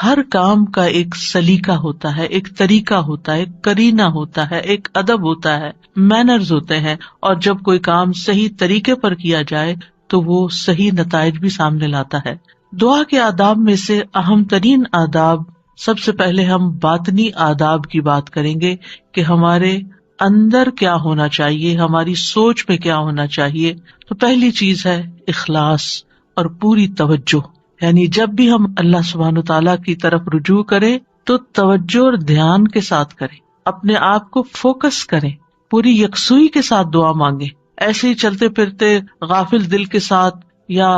ہر کام کا ایک سلیقہ ہوتا ہے، ایک طریقہ ہوتا ہے، ایک قرینہ ہوتا ہے، ایک ادب ہوتا ہے، مینرز ہوتے ہیں، اور جب کوئی کام صحیح طریقے پر کیا جائے تو وہ صحیح نتائج بھی سامنے لاتا ہے۔ دعا کے آداب میں سے اہم ترین آداب، سب سے پہلے ہم باطنی آداب کی بات کریں گے کہ ہمارے اندر کیا ہونا چاہیے، ہماری سوچ میں کیا ہونا چاہیے۔ تو پہلی چیز ہے اخلاص اور پوری توجہ، یعنی جب بھی ہم اللہ سبحانہ تعالیٰ کی طرف رجوع کریں تو توجہ اور دھیان کے ساتھ کریں، اپنے آپ کو فوکس کریں، پوری یکسوئی کے ساتھ دعا مانگیں۔ ایسے ہی چلتے پھرتے غافل دل کے ساتھ، یا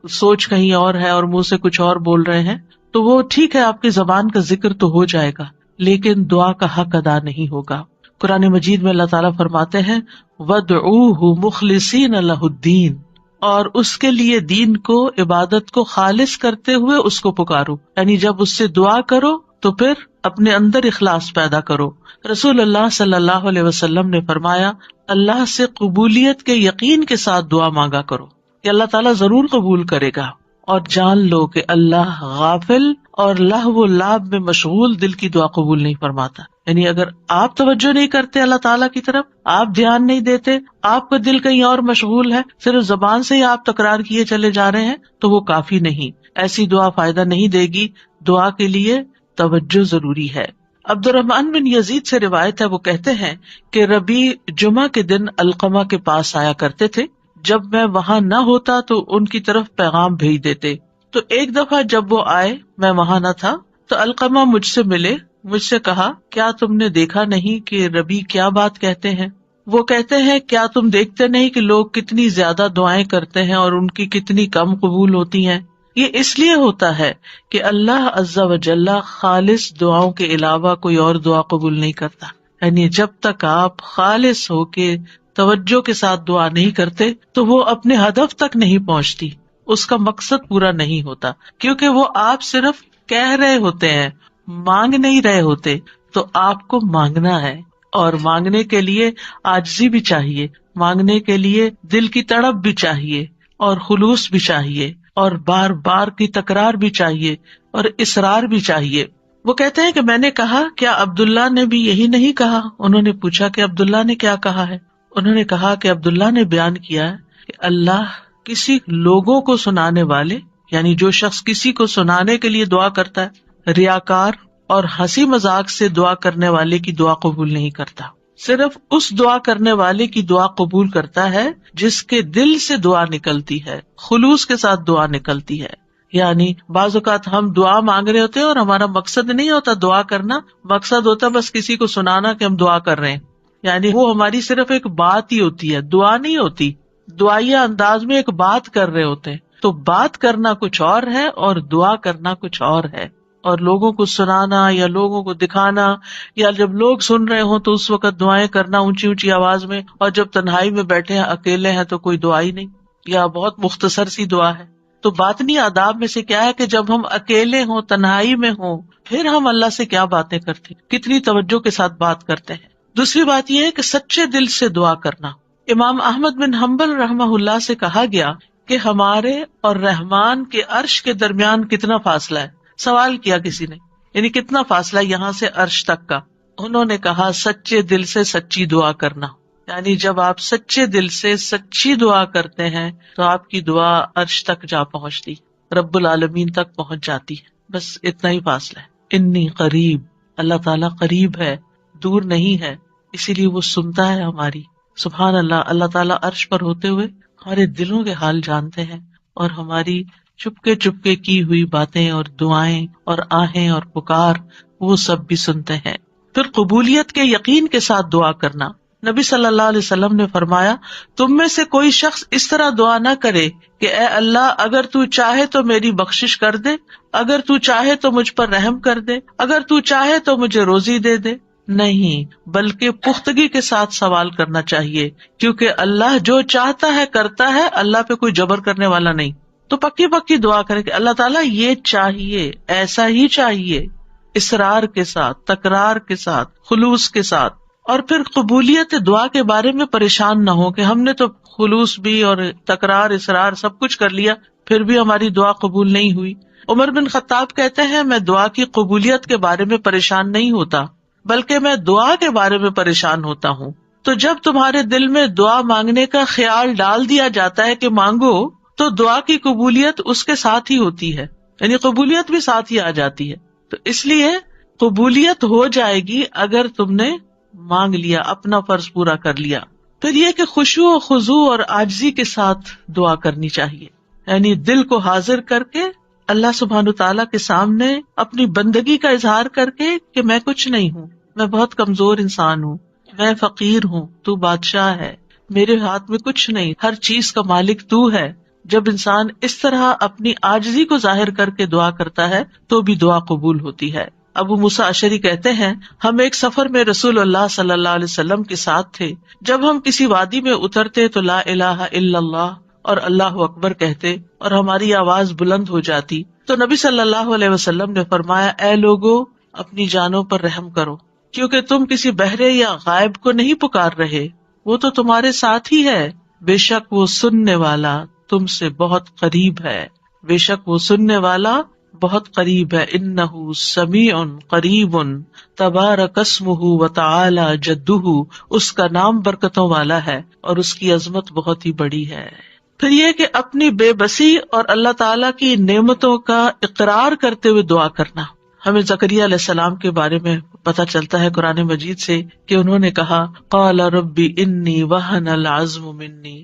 سوچ کہیں اور ہے اور منہ سے کچھ اور بول رہے ہیں، تو وہ ٹھیک ہے، آپ کی زبان کا ذکر تو ہو جائے گا لیکن دعا کا حق ادا نہیں ہوگا۔ قرآن مجید میں اللہ تعالیٰ فرماتے ہیں وَادْعُوهُ مُخْلِصِينَ لَهُ الدِّينَ، اور اس کے لیے دین کو، عبادت کو خالص کرتے ہوئے اس کو پکارو، یعنی جب اس سے دعا کرو تو پھر اپنے اندر اخلاص پیدا کرو۔ رسول اللہ صلی اللہ علیہ وسلم نے فرمایا اللہ سے قبولیت کے یقین کے ساتھ دعا مانگا کرو کہ اللہ تعالیٰ ضرور قبول کرے گا، اور جان لو کہ اللہ غافل اور لہو و لعب میں مشغول دل کی دعا قبول نہیں فرماتا۔ یعنی اگر آپ توجہ نہیں کرتے اللہ تعالیٰ کی طرف، آپ دھیان نہیں دیتے، آپ کا دل کہیں اور مشغول ہے، صرف زبان سے ہی آپ تکرار کیے چلے جا رہے ہیں، تو وہ کافی نہیں، ایسی دعا فائدہ نہیں دے گی۔ دعا کے لیے توجہ ضروری ہے۔ عبد الرحمن بن یزید سے روایت ہے، وہ کہتے ہیں کہ ربیع جمعہ کے دن علقمہ کے پاس آیا کرتے تھے، جب میں وہاں نہ ہوتا تو ان کی طرف پیغام بھیج دیتے۔ تو ایک دفعہ جب وہ آئے، میں وہاں نہ تھا، تو علقمہ مجھ سے ملے، مجھ سے کہا کیا تم نے دیکھا نہیں کہ ربیع کیا بات کہتے ہیں؟ وہ کہتے ہیں کیا تم دیکھتے نہیں کہ لوگ کتنی زیادہ دعائیں کرتے ہیں اور ان کی کتنی کم قبول ہوتی ہیں؟ یہ اس لیے ہوتا ہے کہ اللہ عز و جل خالص دعاؤں کے علاوہ کوئی اور دعا قبول نہیں کرتا۔ یعنی جب تک آپ خالص ہو کے توجہ کے ساتھ دعا نہیں کرتے تو وہ اپنے ہدف تک نہیں پہنچتی، اس کا مقصد پورا نہیں ہوتا، کیونکہ وہ آپ صرف کہہ رہے ہوتے ہیں، مانگ نہیں رہے ہوتے۔ تو آپ کو مانگنا ہے، اور مانگنے کے لیے عاجزی بھی چاہیے، مانگنے کے لیے دل کی تڑپ بھی چاہیے، اور خلوص بھی چاہیے، اور بار بار کی تکرار بھی چاہیے، اور اصرار بھی چاہیے۔ وہ کہتے ہیں کہ میں نے کہا کیا عبداللہ نے بھی یہی نہیں کہا؟ انہوں نے پوچھا کہ عبداللہ نے کیا کہا ہے؟ انہوں نے کہا کہ عبداللہ نے بیان کیا ہے کہ اللہ کسی لوگوں کو سنانے والے، یعنی جو شخص کسی کو سنانے کے لیے دعا کرتا ہے، ریاکار اور ہنسی مذاق سے دعا کرنے والے کی دعا قبول نہیں کرتا، صرف اس دعا کرنے والے کی دعا قبول کرتا ہے جس کے دل سے دعا نکلتی ہے، خلوص کے ساتھ دعا نکلتی ہے۔ یعنی بعض اوقات ہم دعا مانگ رہے ہوتے ہیں اور ہمارا مقصد نہیں ہوتا دعا کرنا، مقصد ہوتا بس کسی کو سنانا کہ ہم دعا کر رہے ہیں، یعنی وہ ہماری صرف ایک بات ہی ہوتی ہے، دعا نہیں ہوتی، دعائیہ انداز میں ایک بات کر رہے ہوتے ہیں۔ تو بات کرنا کچھ اور ہے اور دعا کرنا کچھ اور ہے، اور لوگوں کو سنانا یا لوگوں کو دکھانا، یا جب لوگ سن رہے ہوں تو اس وقت دعائیں کرنا اونچی اونچی آواز میں، اور جب تنہائی میں بیٹھے ہیں، اکیلے ہیں، تو کوئی دعا ہی نہیں، یا بہت مختصر سی دعا ہے۔ تو باطنی آداب میں سے کیا ہے کہ جب ہم اکیلے ہوں، تنہائی میں ہوں، پھر ہم اللہ سے کیا باتیں کرتے ہیں، کتنی توجہ کے ساتھ بات کرتے ہیں۔ دوسری بات یہ ہے کہ سچے دل سے دعا کرنا۔ امام احمد بن حنبل رحمہ اللہ سے کہا گیا کہ ہمارے اور رحمان کے عرش کے درمیان کتنا فاصلہ ہے؟ سوال کیا کسی نے، یعنی کتنا فاصلہ یہاں سے عرش تک کا؟ انہوں نے کہا سچے دل سے سچی دعا کرنا، یعنی جب آپ سچے دل سے سچی دعا کرتے ہیں تو آپ کی دعا عرش تک جا پہنچتی، رب العالمین تک پہنچ جاتی ہے۔ بس اتنا ہی فاصلہ ہے۔ انی قریب، اللہ تعالیٰ قریب ہے، دور نہیں ہے، اسی لیے وہ سنتا ہے ہماری۔ سبحان اللہ، اللہ تعالیٰ عرش پر ہوتے ہوئے ہمارے دلوں کے حال جانتے ہیں، اور ہماری چپکے چپکے کی ہوئی باتیں اور دعائیں اور آہیں اور پکار وہ سب بھی سنتے ہیں۔ پھر قبولیت کے یقین کے ساتھ دعا کرنا۔ نبی صلی اللہ علیہ وسلم نے فرمایا تم میں سے کوئی شخص اس طرح دعا نہ کرے کہ اے اللہ اگر تو چاہے تو میری بخشش کر دے، اگر تو چاہے تو مجھ پر رحم کر دے، اگر تو چاہے تو مجھے روزی دے دے۔ نہیں، بلکہ پختگی کے ساتھ سوال کرنا چاہیے، کیونکہ اللہ جو چاہتا ہے کرتا ہے، اللہ پہ کوئی جبر کرنے والا نہیں۔ تو پکی پکی دعا کرے کہ اللہ تعالیٰ یہ چاہیے، ایسا ہی چاہیے، اصرار کے ساتھ، تکرار کے ساتھ، خلوص کے ساتھ۔ اور پھر قبولیت دعا کے بارے میں پریشان نہ ہو کہ ہم نے تو خلوص بھی اور تکرار، اصرار سب کچھ کر لیا، پھر بھی ہماری دعا قبول نہیں ہوئی۔ عمر بن خطاب کہتے ہیں میں دعا کی قبولیت کے بارے میں پریشان نہیں ہوتا بلکہ میں دعا کے بارے میں پریشان ہوتا ہوں. تو جب تمہارے دل میں دعا مانگنے کا خیال ڈال دیا جاتا ہے کہ مانگو تو دعا کی قبولیت اس کے ساتھ ہی ہوتی ہے، یعنی قبولیت بھی ساتھ ہی آ جاتی ہے. تو اس لیے قبولیت ہو جائے گی اگر تم نے مانگ لیا، اپنا فرض پورا کر لیا. پھر یہ کہ خشوع و خضوع اور عاجزی کے ساتھ دعا کرنی چاہیے، یعنی دل کو حاضر کر کے اللہ سبحانہ تعالیٰ کے سامنے اپنی بندگی کا اظہار کر کے کہ میں کچھ نہیں ہوں، میں بہت کمزور انسان ہوں، میں فقیر ہوں، تو بادشاہ ہے، میرے ہاتھ میں کچھ نہیں، ہر چیز کا مالک تو ہے. جب انسان اس طرح اپنی عاجزی کو ظاہر کر کے دعا کرتا ہے تو بھی دعا قبول ہوتی ہے. ابو موسیٰ اشعری کہتے ہیں ہم ایک سفر میں رسول اللہ صلی اللہ علیہ وسلم کے ساتھ تھے. جب ہم کسی وادی میں اترتے تو لا الہ الا اللہ اور اللہ اکبر کہتے اور ہماری آواز بلند ہو جاتی تو نبی صلی اللہ علیہ وسلم نے فرمایا اے لوگو اپنی جانوں پر رحم کرو، کیونکہ تم کسی بہرے یا غائب کو نہیں پکار رہے، وہ تو تمہارے ساتھ ہی ہے، بے شک وہ سننے والا تم سے بہت قریب ہے، بے شک وہ سننے والا بہت قریب ہے. انہ سمیع قریب تبارک اسمہ وتعالی جدہ، اس کا نام برکتوں والا ہے اور اس کی عظمت بہت ہی بڑی ہے. پھر یہ کہ اپنی بے بسی اور اللہ تعالیٰ کی نعمتوں کا اقرار کرتے ہوئے دعا کرنا. ہمیں زکریا علیہ السلام کے بارے میں پتہ چلتا ہے قرآن مجید سے کہ انہوں نے کہا قال ربی انی وہن العظم منی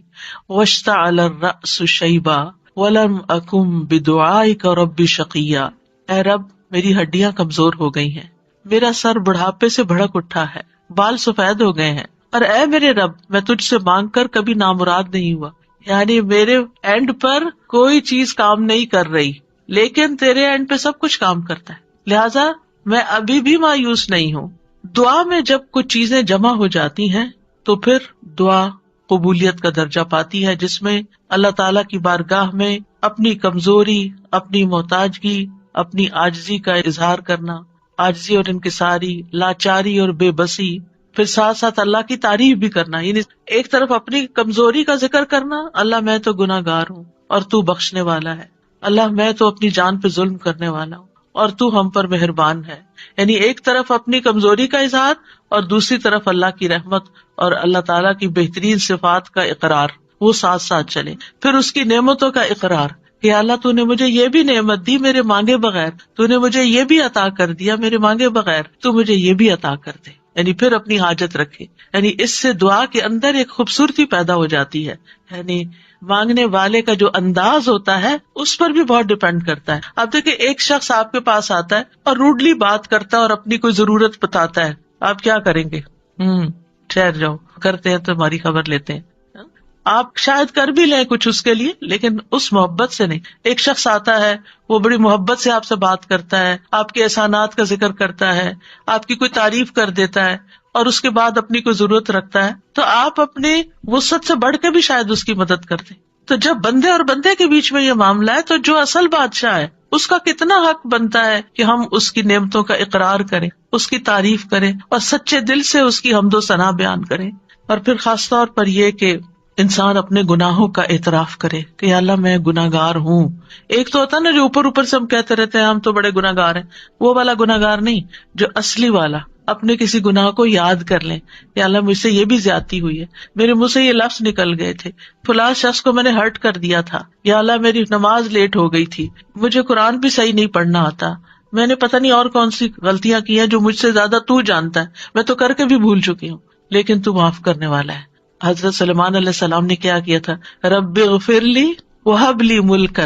واشتعل الرأس شیبا ولم اکن بدعائک رب شقیا. اے رب میری ہڈیاں کمزور ہو گئی ہیں، میرا سر بڑھاپے سے بھڑک اٹھا ہے، بال سفید ہو گئے ہیں، اور اے میرے رب میں تجھ سے مانگ کر کبھی نامراد نہیں ہوا. یعنی میرے اینڈ پر کوئی چیز کام نہیں کر رہی لیکن تیرے اینڈ پہ سب کچھ کام کرتا ہے، لہذا میں ابھی بھی مایوس نہیں ہوں. دعا میں جب کچھ چیزیں جمع ہو جاتی ہیں تو پھر دعا قبولیت کا درجہ پاتی ہے، جس میں اللہ تعالیٰ کی بارگاہ میں اپنی کمزوری، اپنی محتاجگی، اپنی عاجزی کا اظہار کرنا، عاجزی اور انکساری، لاچاری اور بے بسی، پھر ساتھ ساتھ اللہ کی تعریف بھی کرنا. یعنی ایک طرف اپنی کمزوری کا ذکر کرنا، اللہ میں تو گناہ گار ہوں اور تو بخشنے والا ہے، اللہ میں تو اپنی جان پہ ظلم کرنے والا ہوں اور تو ہم پر مہربان ہے. یعنی ایک طرف اپنی کمزوری کا اظہار اور دوسری طرف اللہ کی رحمت اور اللہ تعالیٰ کی بہترین صفات کا اقرار، وہ ساتھ ساتھ چلے. پھر اس کی نعمتوں کا اقرار کہ اللہ تو نے مجھے یہ بھی نعمت دی میرے مانگے بغیر، تو نے مجھے یہ بھی عطا کر دیا میرے مانگے بغیر، تو مجھے یہ بھی عطا کر دے. یعنی پھر اپنی حاجت رکھے. یعنی اس سے دعا کے اندر ایک خوبصورتی پیدا ہو جاتی ہے. یعنی مانگنے والے کا جو انداز ہوتا ہے اس پر بھی بہت ڈپینڈ کرتا ہے. آپ دیکھیں ایک شخص آپ کے پاس آتا ہے اور روڈلی بات کرتا ہے اور اپنی کوئی ضرورت بتاتا ہے، آپ کیا کریں گے؟ ٹھہر جاؤ، کرتے ہیں تو ہماری خبر لیتے ہیں. آپ شاید کر بھی لیں کچھ اس کے لیے لیکن اس محبت سے نہیں. ایک شخص آتا ہے، وہ بڑی محبت سے آپ سے بات کرتا ہے، آپ کے احسانات کا ذکر کرتا ہے، آپ کی کوئی تعریف کر دیتا ہے اور اس کے بعد اپنی کوئی ضرورت رکھتا ہے تو آپ اپنی وسعت سے بڑھ کے بھی شاید اس کی مدد کر دیں. تو جب بندے اور بندے کے بیچ میں یہ معاملہ ہے تو جو اصل بادشاہ ہے اس کا کتنا حق بنتا ہے کہ ہم اس کی نعمتوں کا اقرار کریں، اس کی تعریف کریں اور سچے دل سے اس کی حمد و ثنا بیان کریں. اور پھر خاص طور پر یہ کہ انسان اپنے گناہوں کا اعتراف کرے کہ یا اللہ میں گناہ گار ہوں. ایک تو ہوتا ہے نا جو اوپر اوپر سے ہم کہتے رہتے ہیں ہم تو بڑے گناہ گار ہیں، وہ والا گناہ گار نہیں، جو اصلی والا اپنے کسی گناہ کو یاد کر لیں یا اللہ مجھ سے یہ بھی زیادتی ہوئی ہے، میرے منہ سے یہ لفظ نکل گئے تھے، فلاں شخص کو میں نے ہرٹ کر دیا تھا، یا اللہ میری نماز لیٹ ہو گئی تھی، مجھے قرآن بھی صحیح نہیں پڑھنا آتا، میں نے پتہ نہیں اور کون سی غلطیاں کی ہیں جو مجھ سے زیادہ تو جانتا ہے، میں تو کر کے بھی بھول چکی ہوں لیکن تو معاف کرنے والا ہے. حضرت سلیمان علیہ السلام نے کیا کیا تھا؟ رب اغفر لی وہب لی ملکا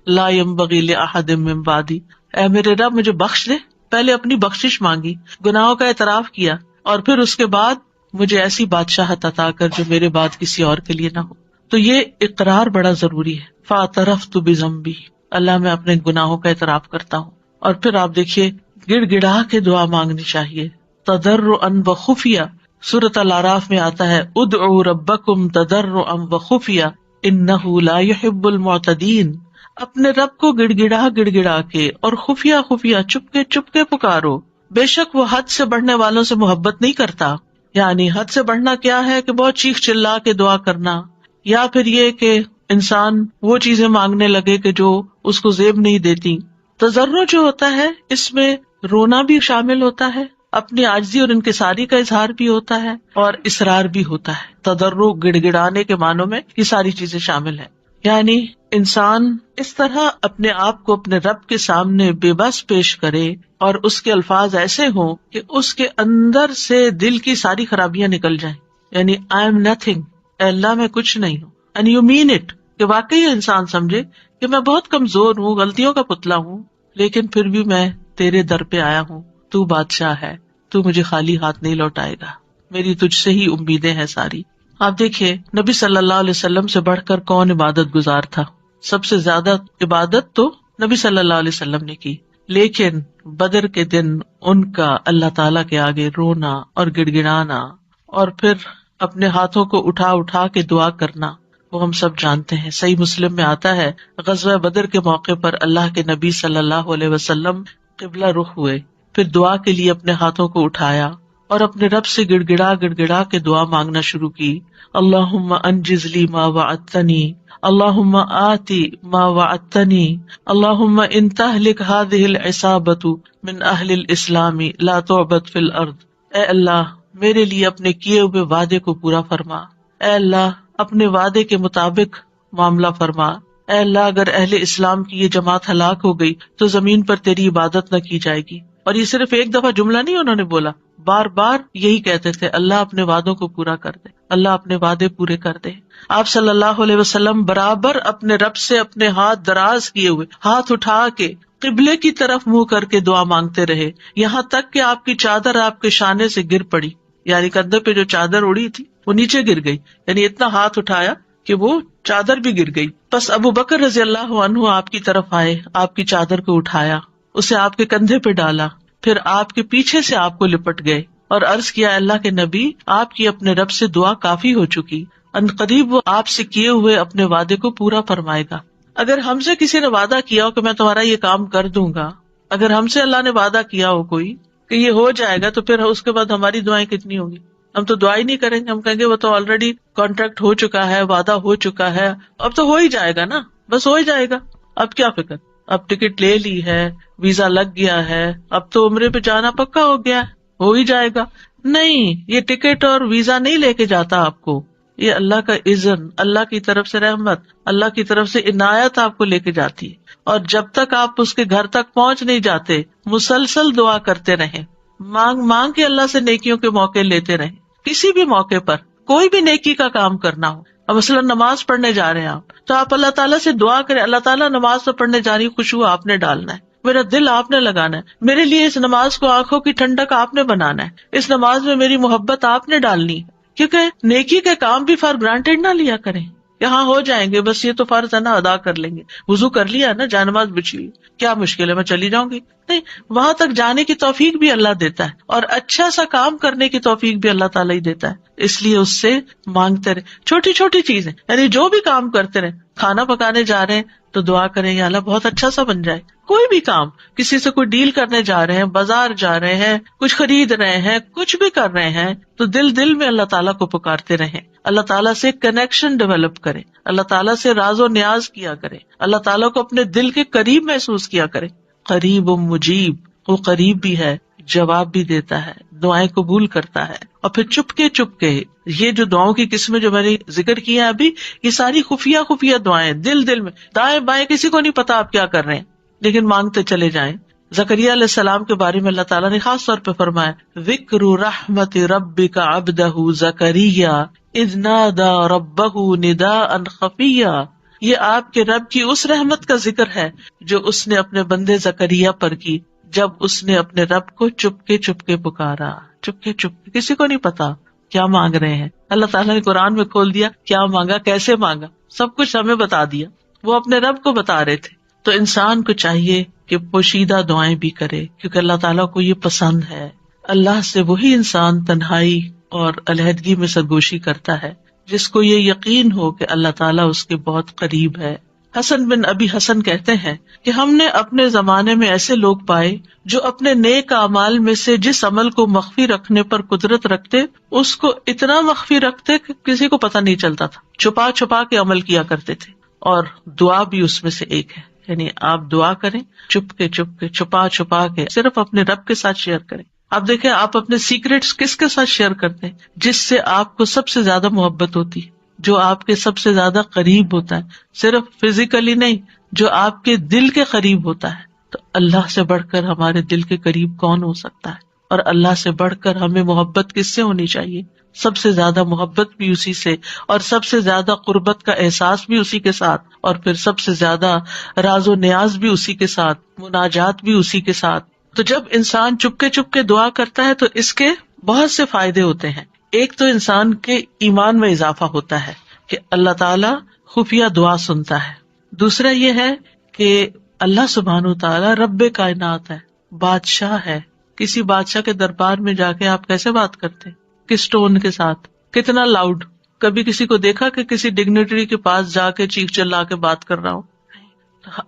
لا ينبغی لأحد من بعدی، اے میرے رب مجھے بخش دے. پہلے اپنی بخشش مانگی، گناہوں کا اعتراف کیا اور پھر اس کے بعد مجھے ایسی بادشاہت عطا کر جو میرے بعد کسی اور کے لیے نہ ہو. تو یہ اقرار بڑا ضروری ہے. فاعترفت بذنبی، اللہ میں اپنے گناہوں کا اعتراف کرتا ہوں. اور پھر آپ دیکھیے گڑ گڑا کے دعا مانگنی چاہیے، تضرعا وخفیہ. سورۃ الاعراف میں آتا ہے ادعوا ربکم تضرعا وخفیہ انہ لا يحب المعتدین. اپنے رب کو گڑ گڑا کے اور خفیہ خفیہ چپ کے پکارو، بے شک وہ حد سے بڑھنے والوں سے محبت نہیں کرتا. یعنی حد سے بڑھنا کیا ہے کہ بہت چیخ چلا کے دعا کرنا، یا پھر یہ کہ انسان وہ چیزیں مانگنے لگے کہ جو اس کو زیب نہیں دیتی، تضرع جو ہوتا ہے اس میں رونا بھی شامل ہوتا ہے، اپنی عاجزی اور انکساری کا اظہار بھی ہوتا ہے، اور اصرار بھی ہوتا ہے. تضرع گڑ گڑانے کے معنوں میں یہ ساری چیزیں شامل ہیں. یعنی انسان اس طرح اپنے آپ کو اپنے رب کے سامنے بے بس پیش کرے اور اس کے الفاظ ایسے ہوں کہ اس کے اندر سے دل کی ساری خرابیاں نکل جائیں. یعنی آئی ایم نتھنگ، اے اللہ میں کچھ نہیں ہوں. اینڈ یو مین اٹ، کہ واقعی انسان سمجھے کہ میں بہت کمزور ہوں، غلطیوں کا پتلا ہوں، لیکن پھر بھی میں تیرے در پہ آیا ہوں. تو بادشاہ ہے، تو مجھے خالی ہاتھ نہیں لوٹائے گا، میری تجھ سے ہی امیدیں ہیں ساری. آپ دیکھیے نبی صلی اللہ علیہ وسلم سے بڑھ کر کون عبادت گزار تھا؟ سب سے زیادہ عبادت تو نبی صلی اللہ علیہ وسلم نے کی، لیکن بدر کے دن ان کا اللہ تعالیٰ کے آگے رونا اور گڑ گڑانا اور پھر اپنے ہاتھوں کو اٹھا اٹھا کے دعا کرنا وہ ہم سب جانتے ہیں. صحیح مسلم میں آتا ہے غزوہ بدر کے موقع پر اللہ کے نبی صلی اللہ علیہ وسلم قبلہ رخ ہوئے، پھر دعا کے لیے اپنے ہاتھوں کو اٹھایا اور اپنے رب سے گڑ گڑا کے دعا مانگنا شروع کی. اللہم انجز لی ما وعدتنی، اللہم آتی ما وعدتنی، اللہم ان تہلک ہذہ العصابۃ من اہل الاسلام لا تعبد فی الارض. اے اللہ میرے لیے اپنے کیے ہوئے وعدے کو پورا فرما، اے اللہ اپنے وعدے کے مطابق معاملہ فرما. اے اللہ اگر اہل اسلام کی یہ جماعت ہلاک ہو گئی تو زمین پر تیری عبادت نہ کی جائے گی. اور یہ صرف ایک دفعہ جملہ نہیں انہوں نے بولا، بار بار یہی کہتے تھے اللہ اپنے وعدوں کو پورا کر دے، اللہ اپنے وعدے پورے کر دے. آپ صلی اللہ علیہ وسلم برابر اپنے رب سے اپنے ہاتھ دراز کیے ہوئے، ہاتھ اٹھا کے قبلے کی طرف منہ کر کے دعا مانگتے رہے، یہاں تک کہ آپ کی چادر آپ کے شانے سے گر پڑی. یعنی کندھے پہ جو چادر اڑی تھی وہ نیچے گر گئی، یعنی اتنا ہاتھ اٹھایا کہ وہ چادر بھی گر گئی. بس ابو بکر رضی اللہ عنہ آپ کی طرف آئے، آپ کی چادر کو اٹھایا، اسے آپ کے کندھے پہ ڈالا، پھر آپ کے پیچھے سے آپ کو لپٹ گئے اور عرض کیا اللہ کے نبی آپ کی اپنے رب سے دعا کافی ہو چکی، ان قریب وہ آپ سے کیے ہوئے اپنے وعدے کو پورا فرمائے گا. اگر ہم سے کسی نے وعدہ کیا ہو کہ میں تمہارا یہ کام کر دوں گا، اگر ہم سے اللہ نے وعدہ کیا ہو کوئی کہ یہ ہو جائے گا، تو پھر اس کے بعد ہماری دعائیں کتنی ہوگی؟ ہم تو دعا ہی نہیں کریں گے، ہم کہیں گے وہ تو آلریڈی کانٹریکٹ ہو چکا ہے، وعدہ ہو چکا ہے، اب تو ہو ہی جائے گا نا، بس ہو ہی جائے گا، اب کیا فکر، اب ٹکٹ لے لی ہے، ویزا لگ گیا ہے، اب تو عمرے پہ جانا پکا ہو گیا ہے، ہو ہی جائے گا. نہیں، یہ ٹکٹ اور ویزا نہیں لے کے جاتا آپ کو، یہ اللہ کا اذن، اللہ کی طرف سے رحمت، اللہ کی طرف سے عنایت آپ کو لے کے جاتی ہے. اور جب تک آپ اس کے گھر تک پہنچ نہیں جاتے مسلسل دعا کرتے رہیں، مانگ مانگ کے اللہ سے نیکیوں کے موقع لیتے رہیں. کسی بھی موقع پر کوئی بھی نیکی کا کام کرنا ہو، اب مثلا نماز پڑھنے جا رہے ہیں آپ، تو آپ اللہ تعالیٰ سے دعا کریں، اللہ تعالیٰ نماز تو پڑھنے جا رہی، خوشبو آپ نے ڈالنا ہے، میرا دل آپ نے لگانا ہے، میرے لیے اس نماز کو آنکھوں کی ٹھنڈک آپ نے بنانا ہے، اس نماز میں میری محبت آپ نے ڈالنی ہے. کیونکہ نیکی کے کام بھی فار گرانٹیڈ نہ لیا کریں، یہاں ہو جائیں گے، بس یہ تو فرض ہے نا، ادا کر لیں گے، وضو کر لیا نا، جانماز بچھی، کیا مشکل ہے، میں چلی جاؤں گی. نہیں، وہاں تک جانے کی توفیق بھی اللہ دیتا ہے، اور اچھا سا کام کرنے کی توفیق بھی اللہ تعالیٰ ہی دیتا ہے. اس لیے اس سے مانگتے رہے، چھوٹی چھوٹی چیزیں، یعنی جو بھی کام کرتے رہے، کھانا پکانے جا رہے ہیں تو دعا کریں یا اللہ بہت اچھا سا بن جائے. کوئی بھی کام، کسی سے کوئی ڈیل کرنے جا رہے ہیں، بازار جا رہے ہیں، کچھ خرید رہے ہیں، کچھ بھی کر رہے ہیں، تو دل میں اللہ تعالیٰ کو پکارتے رہیں، اللہ تعالیٰ سے کنیکشن ڈیولپ کریں، اللہ تعالیٰ سے راز و نیاز کیا کریں، اللہ تعالیٰ کو اپنے دل کے قریب محسوس کیا کریں. قریب و مجیب، وہ قریب بھی ہے، جواب بھی دیتا ہے، دعائیں قبول کرتا ہے. اور پھر چپ کے یہ جو دعاؤں کی قسمیں جو میں نے ذکر کی ہیں ابھی، یہ ساری خفیہ دعائیں، دل میں، دائیں بائیں کسی کو نہیں پتا آپ کیا کر رہے ہیں، لیکن مانگتے چلے جائیں. زکریا علیہ السلام کے بارے میں اللہ تعالیٰ نے خاص طور پہ فرمایا، ذکر رحمت ربک عبدہ زکریا اذ نادى ربہ نداء خفیا. یہ آپ کے رب کی اس رحمت کا ذکر ہے جو اس نے اپنے بندے زکریا پر کی جب اس نے اپنے رب کو چپ کے پکارا. چپ کے کسی کو نہیں پتا کیا مانگ رہے ہیں. اللہ تعالیٰ نے قرآن میں کھول دیا کیا مانگا، کیسے مانگا، سب کچھ ہمیں بتا دیا، وہ اپنے رب کو بتا رہے تھے. تو انسان کو چاہیے کہ پوشیدہ دعائیں بھی کرے، کیونکہ اللہ تعالیٰ کو یہ پسند ہے. اللہ سے وہی انسان تنہائی اور علیحدگی میں سرگوشی کرتا ہے جس کو یہ یقین ہو کہ اللہ تعالیٰ اس کے بہت قریب ہے. حسن بن ابی حسن کہتے ہیں کہ ہم نے اپنے زمانے میں ایسے لوگ پائے جو اپنے نیک اعمال میں سے جس عمل کو مخفی رکھنے پر قدرت رکھتے اس کو اتنا مخفی رکھتے کہ کسی کو پتہ نہیں چلتا تھا، چھپا کے عمل کیا کرتے تھے، اور دعا بھی اس میں سے ایک ہے. یعنی آپ دعا کریں چپ کے چھپا چھپا کے، صرف اپنے رب کے ساتھ شیئر کریں. آپ دیکھیں آپ اپنے سیکریٹس کس کے ساتھ شیئر کرتے ہیں؟ جس سے آپ کو سب سے زیادہ محبت ہوتی ہے، جو آپ کے سب سے زیادہ قریب ہوتا ہے، صرف فزیکلی نہیں، جو آپ کے دل کے قریب ہوتا ہے. تو اللہ سے بڑھ کر ہمارے دل کے قریب کون ہو سکتا ہے؟ اور اللہ سے بڑھ کر ہمیں محبت کس سے ہونی چاہیے؟ سب سے زیادہ محبت بھی اسی سے، اور سب سے زیادہ قربت کا احساس بھی اسی کے ساتھ، اور پھر سب سے زیادہ راز و نیاز بھی اسی کے ساتھ، مناجات بھی اسی کے ساتھ. تو جب انسان چپ کے دعا کرتا ہے تو اس کے بہت سے فائدے ہوتے ہیں. ایک تو انسان کے ایمان میں اضافہ ہوتا ہے کہ اللہ تعالیٰ خفیہ دعا سنتا ہے. دوسرا یہ ہے کہ اللہ سبحانہ وتعالیٰ رب کائنات ہے، بادشاہ ہے. کسی بادشاہ کے دربار میں جا کے آپ کیسے بات کرتے ہیں؟ کس ٹون کے ساتھ، کتنا لاؤڈ. کبھی کسی کو دیکھا کہ کسی ڈگنیٹری کے پاس جا کے چیخ چلا کے بات کر رہا ہو؟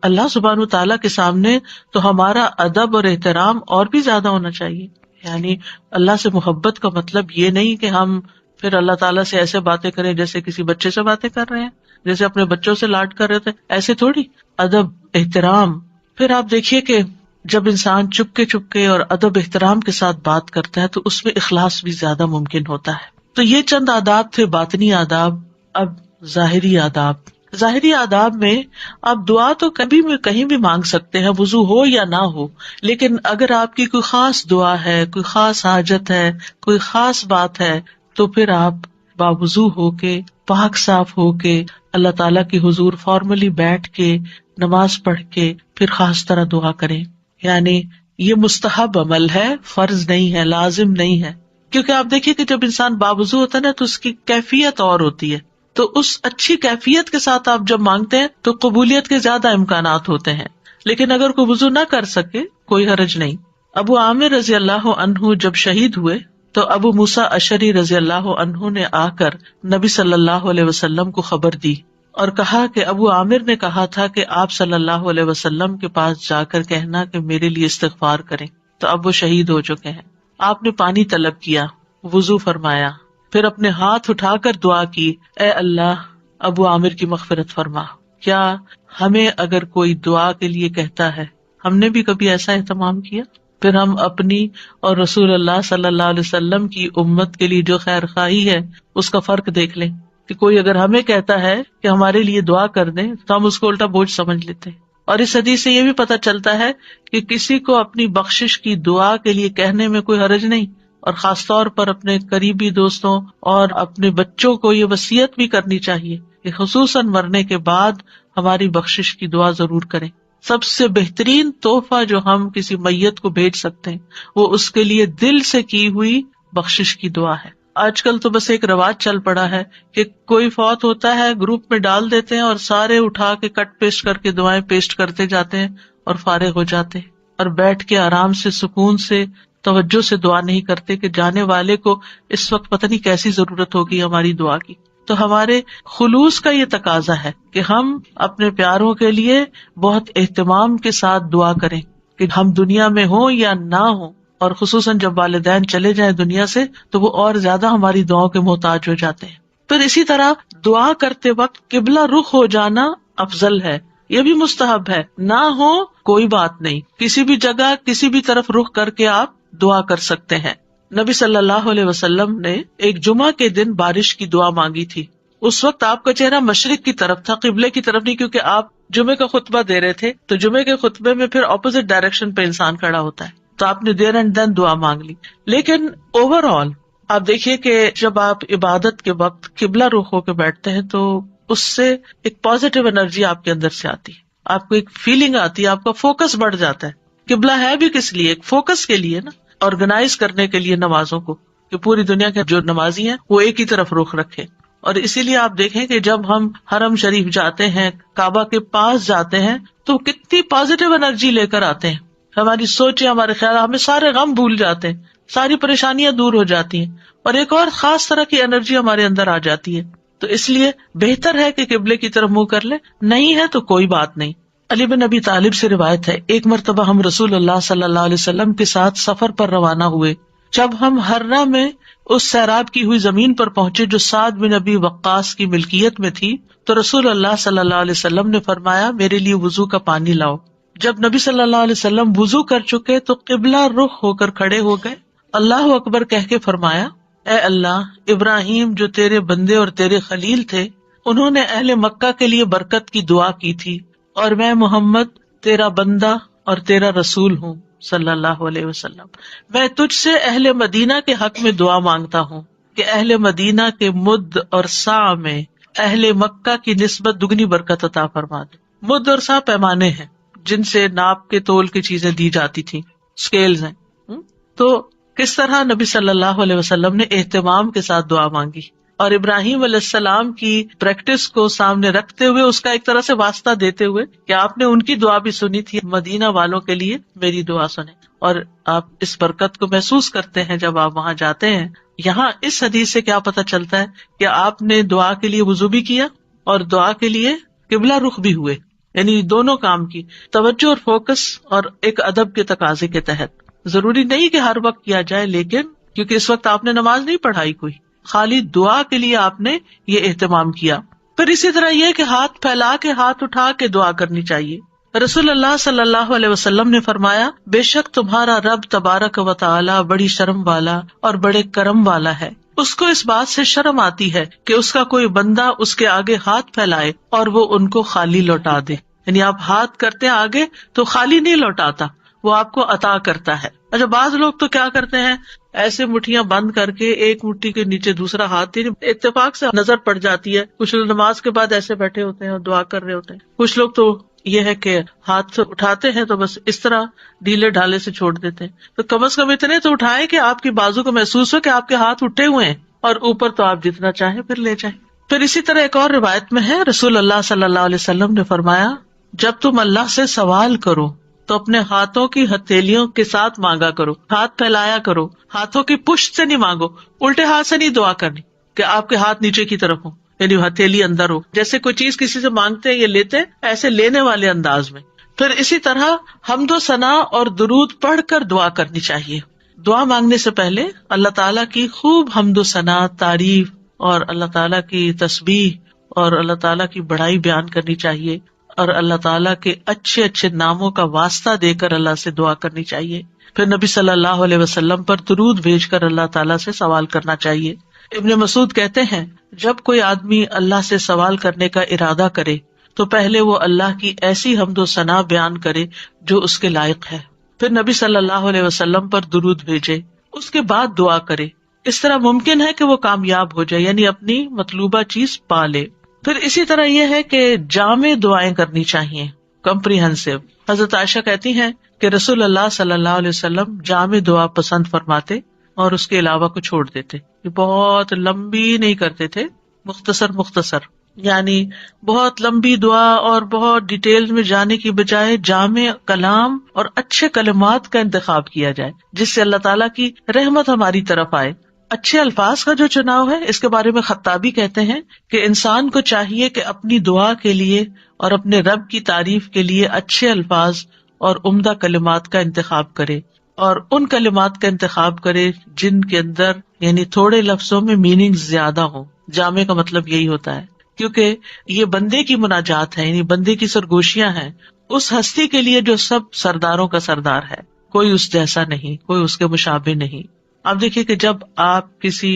اللہ سبحانہ تعالیٰ کے سامنے تو ہمارا ادب اور احترام اور بھی زیادہ ہونا چاہیے. یعنی اللہ سے محبت کا مطلب یہ نہیں کہ ہم پھر اللہ تعالیٰ سے ایسے باتیں کریں جیسے کسی بچے سے باتیں کر رہے ہیں، جیسے اپنے بچوں سے لاڈ کر رہے تھے، ایسے تھوڑی. ادب، احترام. پھر آپ دیکھیے کہ جب انسان چپ کے اور ادب احترام کے ساتھ بات کرتا ہے تو اس میں اخلاص بھی زیادہ ممکن ہوتا ہے. تو یہ چند آداب تھے، باطنی آداب. اب ظاہری آداب. ظاہری آداب میں آپ دعا تو کبھی بھی کہیں بھی مانگ سکتے ہیں، وضو ہو یا نہ ہو. لیکن اگر آپ کی کوئی خاص دعا ہے، کوئی خاص حاجت ہے، کوئی خاص بات ہے، تو پھر آپ باوضو ہو کے، پاک صاف ہو کے اللہ تعالیٰ کی حضور فارملی بیٹھ کے نماز پڑھ کے پھر خاص طرح دعا کریں. یعنی یہ مستحب عمل ہے، فرض نہیں ہے، لازم نہیں ہے. کیونکہ آپ دیکھیے کہ جب انسان باوضو ہوتا ہے نا تو اس کی کیفیت اور ہوتی ہے. تو اس اچھی کیفیت کے ساتھ آپ جب مانگتے ہیں تو قبولیت کے زیادہ امکانات ہوتے ہیں. لیکن اگر کوئی وضو نہ کر سکے کوئی حرج نہیں. ابو عامر رضی اللہ عنہ جب شہید ہوئے تو ابو موسیٰ اشعری رضی اللہ عنہ نے آ کر نبی صلی اللہ علیہ وسلم کو خبر دی اور کہا کہ ابو عامر نے کہا تھا کہ آپ صلی اللہ علیہ وسلم کے پاس جا کر کہنا کہ میرے لیے استغفار کریں. تو اب وہ شہید ہو چکے ہیں. آپ نے پانی طلب کیا، وضو فرمایا، پھر اپنے ہاتھ اٹھا کر دعا کی، اے اللہ ابو عامر کی مغفرت فرما. کیا ہمیں اگر کوئی دعا کے لیے کہتا ہے، ہم نے بھی کبھی ایسا اہتمام کیا؟ پھر ہم اپنی اور رسول اللہ صلی اللہ علیہ وسلم کی امت کے لیے جو خیر خواہی ہے اس کا فرق دیکھ لیں کہ کوئی اگر ہمیں کہتا ہے کہ ہمارے لیے دعا کر دیں تو ہم اس کو الٹا بوجھ سمجھ لیتے ہیں. اور اس حدیث سے یہ بھی پتہ چلتا ہے کہ کسی کو اپنی بخشش کی دعا کے لیے کہنے میں کوئی حرج نہیں، اور خاص طور پر اپنے قریبی دوستوں اور اپنے بچوں کو یہ وصیت بھی کرنی چاہیے کہ خصوصاً مرنے کے بعد ہماری بخشش کی دعا ضرور کریں. سب سے بہترین تحفہ جو ہم کسی میت کو بھیج سکتے ہیں وہ اس کے لیے دل سے کی ہوئی بخشش کی دعا ہے. آج کل تو بس ایک رواج چل پڑا ہے کہ کوئی فوت ہوتا ہے گروپ میں ڈال دیتے ہیں اور سارے اٹھا کے کٹ پیسٹ کر کے دعائیں پیسٹ کرتے جاتے ہیں اور فارغ ہو جاتے ہیں، اور بیٹھ کے آرام سے سکون سے توجہ سے دعا نہیں کرتے کہ جانے والے کو اس وقت پتہ نہیں کیسی ضرورت ہوگی ہماری دعا کی. تو ہمارے خلوص کا یہ تقاضا ہے کہ ہم اپنے پیاروں کے لیے بہت اہتمام کے ساتھ دعا کریں کہ ہم دنیا میں ہوں یا نہ ہوں، اور خصوصاً جب والدین چلے جائیں دنیا سے تو وہ اور زیادہ ہماری دعاؤں کے محتاج ہو جاتے ہیں. پھر اسی طرح دعا کرتے وقت قبلہ رخ ہو جانا افضل ہے، یہ بھی مستحب ہے. نہ ہو کوئی بات نہیں، کسی بھی جگہ کسی بھی طرف رخ کر کے آپ دعا کر سکتے ہیں. نبی صلی اللہ علیہ وسلم نے ایک جمعہ کے دن بارش کی دعا مانگی تھی. اس وقت آپ کا چہرہ مشرق کی طرف تھا، قبلے کی طرف نہیں، کیونکہ آپ جمعے کا خطبہ دے رہے تھے. تو جمعے کے خطبے میں پھر اپوزٹ ڈائریکشن پہ انسان کھڑا ہوتا ہے، تو آپ نے دیر اینڈ دین دعا مانگ لی. لیکن اوور آل آپ دیکھیے کہ جب آپ عبادت کے وقت قبلہ رخ ہو کے بیٹھتے ہیں تو اس سے ایک پازیٹیو انرجی آپ کے اندر سے آتی ہے، آپ کو ایک فیلنگ آتی ہے، آپ کا فوکس بڑھ جاتا ہے. قبلہ ہے بھی کس لیے؟ ایک فوکس کے لیے نا، آرگنائز کرنے کے لیے نمازوں کو، کہ پوری دنیا کے جو نمازی ہیں وہ ایک ہی طرف رخ رکھے. اور اسی لیے آپ دیکھیں کہ جب ہم حرم شریف جاتے ہیں، کعبہ کے پاس جاتے ہیں، تو کتنی پازیٹیو انرجی لے کر آتے ہیں. ہماری سوچیں، ہمارے خیال، ہمیں سارے غم بھول جاتے ہیں، ساری پریشانیاں دور ہو جاتی ہیں، اور ایک اور خاص طرح کی انرجی ہمارے اندر آ جاتی ہے. تو اس لیے بہتر ہے کہ قبلے کی طرف منہ کر لیں، نہیں ہے تو کوئی بات نہیں. علی بن ابی طالب سے روایت ہے، ایک مرتبہ ہم رسول اللہ صلی اللہ علیہ وسلم کے ساتھ سفر پر روانہ ہوئے جب ہم ہرہ میں اس سیراب کی ہوئی زمین پر پہنچے جو سعد بن ابی وقاص کی ملکیت میں تھی، تو رسول اللہ صلی اللہ علیہ وسلم نے فرمایا میرے لیے وضو کا پانی لاؤ۔ جب نبی صلی اللہ علیہ وسلم وضو کر چکے تو قبلہ رخ ہو کر کھڑے ہو گئے، اللہ اکبر کہہ کے فرمایا، اے اللہ، ابراہیم جو تیرے بندے اور تیرے خلیل تھے، انہوں نے اہل مکہ کے لیے برکت کی دعا کی تھی، اور میں محمد تیرا بندہ اور تیرا رسول ہوں صلی اللہ علیہ وسلم، میں تجھ سے اہل مدینہ کے حق میں دعا مانگتا ہوں کہ اہل مدینہ کے مد اور سا میں اہل مکہ کی نسبت دگنی برکت عطا فرما دے۔ مد اور سا پیمانے ہیں جن سے ناپ کے تول کی چیزیں دی جاتی تھی، اسکیلز ہیں۔ تو کس طرح نبی صلی اللہ علیہ وسلم نے اہتمام کے ساتھ دعا مانگی، اور ابراہیم علیہ السلام کی پریکٹس کو سامنے رکھتے ہوئے اس کا ایک طرح سے واسطہ دیتے ہوئے کہ آپ نے ان کی دعا بھی سنی تھی، مدینہ والوں کے لیے میری دعا سنیں، اور آپ اس برکت کو محسوس کرتے ہیں جب آپ وہاں جاتے ہیں۔ یہاں اس حدیث سے کیا پتہ چلتا ہے کہ آپ نے دعا کے لیے وضو بھی کیا اور دعا کے لیے قبلہ رخ بھی ہوئے، یعنی دونوں کام کی توجہ اور فوکس، اور ایک ادب کے تقاضے کے تحت۔ ضروری نہیں کہ ہر وقت کیا جائے، لیکن کیونکہ اس وقت آپ نے نماز نہیں پڑھائی کوئی، خالی دعا کے لیے آپ نے یہ اہتمام کیا۔ پھر اسی طرح یہ کہ ہاتھ پھیلا کے، ہاتھ اٹھا کے دعا کرنی چاہیے۔ رسول اللہ صلی اللہ علیہ وسلم نے فرمایا، بے شک تمہارا رب تبارک و تعالی بڑی شرم والا اور بڑے کرم والا ہے، اس کو اس بات سے شرم آتی ہے کہ اس کا کوئی بندہ اس کے آگے ہاتھ پھیلائے اور وہ ان کو خالی لوٹا دے، یعنی آپ ہاتھ کرتے ہیں آگے تو خالی نہیں لوٹاتا، وہ آپ کو عطا کرتا ہے۔ اچھا، بعض لوگ تو کیا کرتے ہیں، ایسے مٹھیاں بند کر کے ایک مٹھی کے نیچے دوسرا ہاتھ، اتفاق سے نظر پڑ جاتی ہے، کچھ لوگ نماز کے بعد ایسے بیٹھے ہوتے ہیں اور دعا کر رہے ہوتے ہیں، کچھ لوگ تو یہ ہے کہ ہاتھ سے اٹھاتے ہیں تو بس اس طرح ڈھیلے ڈھالے سے چھوڑ دیتے ہیں۔ تو کم از کم اتنے تو اٹھائیں کہ آپ کی بازو کو محسوس ہو کہ آپ کے ہاتھ اٹھے ہوئے ہیں، اور اوپر تو آپ جتنا چاہیں پھر لے جائیں۔ پھر اسی طرح ایک اور روایت میں ہے، رسول اللہ صلی اللہ علیہ وسلم نے فرمایا، جب تم اللہ سے سوال کرو تو اپنے ہاتھوں کی ہتھیلیوں کے ساتھ مانگا کرو، ہاتھ پھیلایا کرو، ہاتھوں کی پشت سے نہیں مانگو، الٹے ہاتھ سے نہیں دعا کرنی کہ آپ کے ہاتھ نیچے کی طرف ہوں، یعنی ہتھیلی اندر ہو، جیسے کوئی چیز کسی سے مانگتے ہیں یہ لیتے ہیں، ایسے لینے والے انداز میں۔ پھر اسی طرح حمد و ثنا اور درود پڑھ کر دعا کرنی چاہیے۔ دعا مانگنے سے پہلے اللہ تعالیٰ کی خوب حمد و ثنا، تعریف، اور اللہ تعالیٰ کی تسبیح اور اللہ تعالیٰ کی بڑائی بیان کرنی چاہیے، اور اللہ تعالیٰ کے اچھے اچھے ناموں کا واسطہ دے کر اللہ سے دعا کرنی چاہیے۔ پھر نبی صلی اللہ علیہ وسلم پر درود بھیج کر اللہ تعالیٰ سے سوال کرنا چاہیے۔ ابن مسعود کہتے ہیں، جب کوئی آدمی اللہ سے سوال کرنے کا ارادہ کرے تو پہلے وہ اللہ کی ایسی حمد و ثنا بیان کرے جو اس کے لائق ہے، پھر نبی صلی اللہ علیہ وسلم پر درود بھیجے، اس کے بعد دعا کرے۔ اس طرح ممکن ہے کہ وہ کامیاب ہو جائے، یعنی اپنی مطلوبہ چیز پا لے۔ پھر اسی طرح یہ ہے کہ جامع دعائیں کرنی چاہیے، کمپریہنسو۔ حضرت عائشہ کہتی ہیں کہ رسول اللہ صلی اللہ علیہ وسلم جامع دعا پسند فرماتے اور اس کے علاوہ کو چھوڑ دیتے، یہ بہت لمبی نہیں کرتے تھے، مختصر، یعنی بہت لمبی دعا اور بہت ڈیٹیل میں جانے کی بجائے جامع کلام اور اچھے کلمات کا انتخاب کیا جائے جس سے اللہ تعالیٰ کی رحمت ہماری طرف آئے۔ اچھے الفاظ کا جو چناؤ ہے، اس کے بارے میں خطابی کہتے ہیں کہ انسان کو چاہیے کہ اپنی دعا کے لیے اور اپنے رب کی تعریف کے لیے اچھے الفاظ اور عمدہ کلمات کا انتخاب کرے، اور ان کلمات کا انتخاب کرے جن کے اندر یعنی تھوڑے لفظوں میں میننگ زیادہ ہو۔ جامع کا مطلب یہی ہوتا ہے، کیونکہ یہ بندے کی مناجات ہے، یعنی بندے کی سرگوشیاں ہیں اس ہستی کے لیے جو سب سرداروں کا سردار ہے، کوئی اس جیسا نہیں، کوئی اس کے مشابہ نہیں۔ آپ دیکھیے کہ جب آپ کسی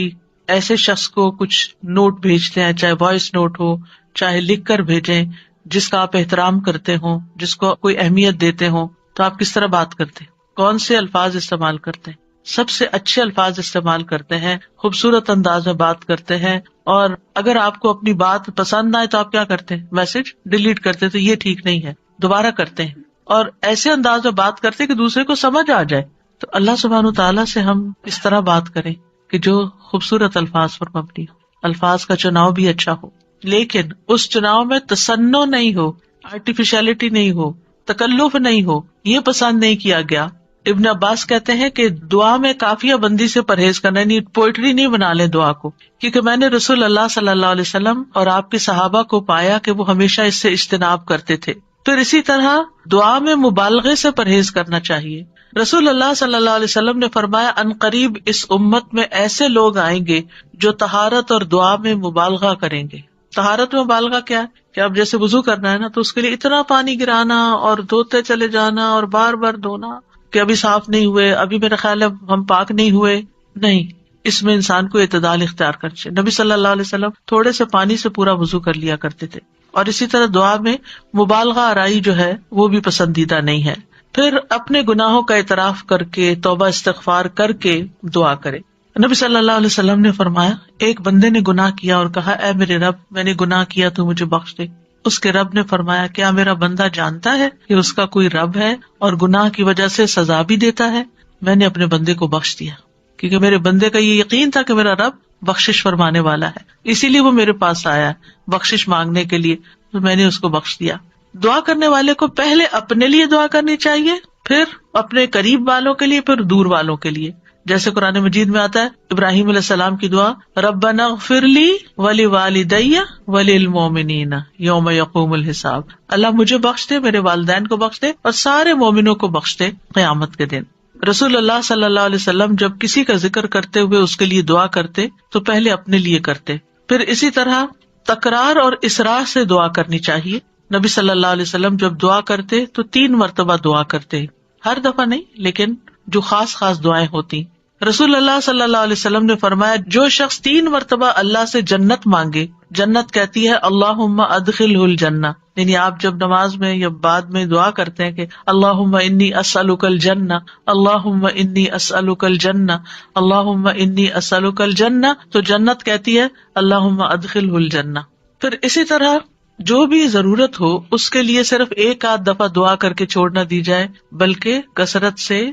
ایسے شخص کو کچھ نوٹ بھیجتے ہیں، چاہے وائس نوٹ ہو چاہے لکھ کر بھیجیں، جس کا آپ احترام کرتے ہوں، جس کو کوئی اہمیت دیتے ہوں، تو آپ کس طرح بات کرتے ہیں، کون سے الفاظ استعمال کرتے ہیں؟ سب سے اچھے الفاظ استعمال کرتے ہیں، خوبصورت انداز میں بات کرتے ہیں، اور اگر آپ کو اپنی بات پسند نہ آئے تو آپ کیا کرتے ہیں؟ میسج ڈیلیٹ کرتے، تو یہ ٹھیک نہیں ہے، دوبارہ کرتے ہیں، اور ایسے انداز میں بات کرتے کہ دوسرے کو سمجھ آ جائے۔ تو اللہ سبحانہ تعالیٰ سے ہم اس طرح بات کریں کہ جو خوبصورت الفاظ پر مبنی ہو، الفاظ کا چناؤ بھی اچھا ہو، لیکن اس چناؤ میں تصنع نہیں ہو، آرٹیفیشلٹی نہیں ہو، تکلف نہیں ہو، یہ پسند نہیں کیا گیا۔ ابن عباس کہتے ہیں کہ دعا میں قافیہ بندی سے پرہیز کرنا، یعنی پوئٹری نہیں بنا لیں دعا کو، کیونکہ میں نے رسول اللہ صلی اللہ علیہ وسلم اور آپ کے صحابہ کو پایا کہ وہ ہمیشہ اس سے اجتناب کرتے تھے۔ پھر اسی طرح دعا میں مبالغے سے پرہیز کرنا چاہیے، رسول اللہ صلی اللہ علیہ وسلم نے فرمایا ان قریب اس امت میں ایسے لوگ آئیں گے جو طہارت اور دعا میں مبالغہ کریں گے. طہارت میں مبالغہ کیا ہے کہ اب جیسے وضو کرنا ہے نا تو اس کے لیے اتنا پانی گرانا اور دھوتے چلے جانا اور بار بار دھونا کہ ابھی صاف نہیں ہوئے, ابھی میرا خیال ہے ہم پاک نہیں ہوئے. نہیں, اس میں انسان کو اعتدال اختیار کرنا چاہیے. نبی صلی اللہ علیہ وسلم تھوڑے سے پانی سے پورا وضو کر لیا کرتے تھے. اور اسی طرح دعا میں مبالغہ آرائی جو ہے وہ بھی پسندیدہ نہیں ہے. پھر اپنے گناہوں کا اعتراف کر کے توبہ استغفار کر کے دعا کرے. نبی صلی اللہ علیہ وسلم نے فرمایا ایک بندے نے گناہ کیا اور کہا اے میرے رب میں نے گناہ کیا تو مجھے بخش دے. اس کے رب نے فرمایا کیا میرا بندہ جانتا ہے کہ اس کا کوئی رب ہے اور گناہ کی وجہ سے سزا بھی دیتا ہے؟ میں نے اپنے بندے کو بخش دیا, کیونکہ میرے بندے کا یہ یقین تھا کہ میرا رب بخشش فرمانے والا ہے, اسی لیے وہ میرے پاس آیا بخشش مانگنے کے لیے, تو میں نے اس کو بخش دیا. دعا کرنے والے کو پہلے اپنے لیے دعا کرنی چاہیے, پھر اپنے قریب والوں کے لیے, پھر دور والوں کے لیے. جیسے قرآن مجید میں آتا ہے ابراہیم علیہ السلام کی دعا ربنا اغفر لی ولوالدی وللمؤمنین یوم یقوم الحساب, اللہ مجھے بخش دے, میرے والدین کو بخش دے اور سارے مومنوں کو بخش دے قیامت کے دن. رسول اللہ صلی اللہ علیہ وسلم جب کسی کا ذکر کرتے ہوئے اس کے لیے دعا کرتے تو پہلے اپنے لیے کرتے, پھر اسی طرح تکرار اور اسراء سے دعا کرنی چاہیے. نبی صلی اللہ علیہ وسلم جب دعا کرتے تو 3 مرتبہ دعا کرتے, ہر دفعہ نہیں لیکن جو خاص خاص دعائیں ہوتی. رسول اللہ صلی اللہ علیہ وسلم نے فرمایا جو شخص 3 مرتبہ اللہ سے جنت مانگے, جنت کہتی ہے اللہم ادخلہ الجنہ, یعنی آپ جب نماز میں یا بعد میں دعا کرتے ہیں کہ اللہم انی اسألک الجنہ, اللہم انی اسألک الجنہ, اللہم انی اسألک الجنہ, تو جنت کہتی ہے اللہم ادخلہ الجنہ. پھر اسی طرح جو بھی ضرورت ہو اس کے لیے صرف 1-8 دفعہ دعا کر کے چھوڑ نہ دی جائے بلکہ کثرت سے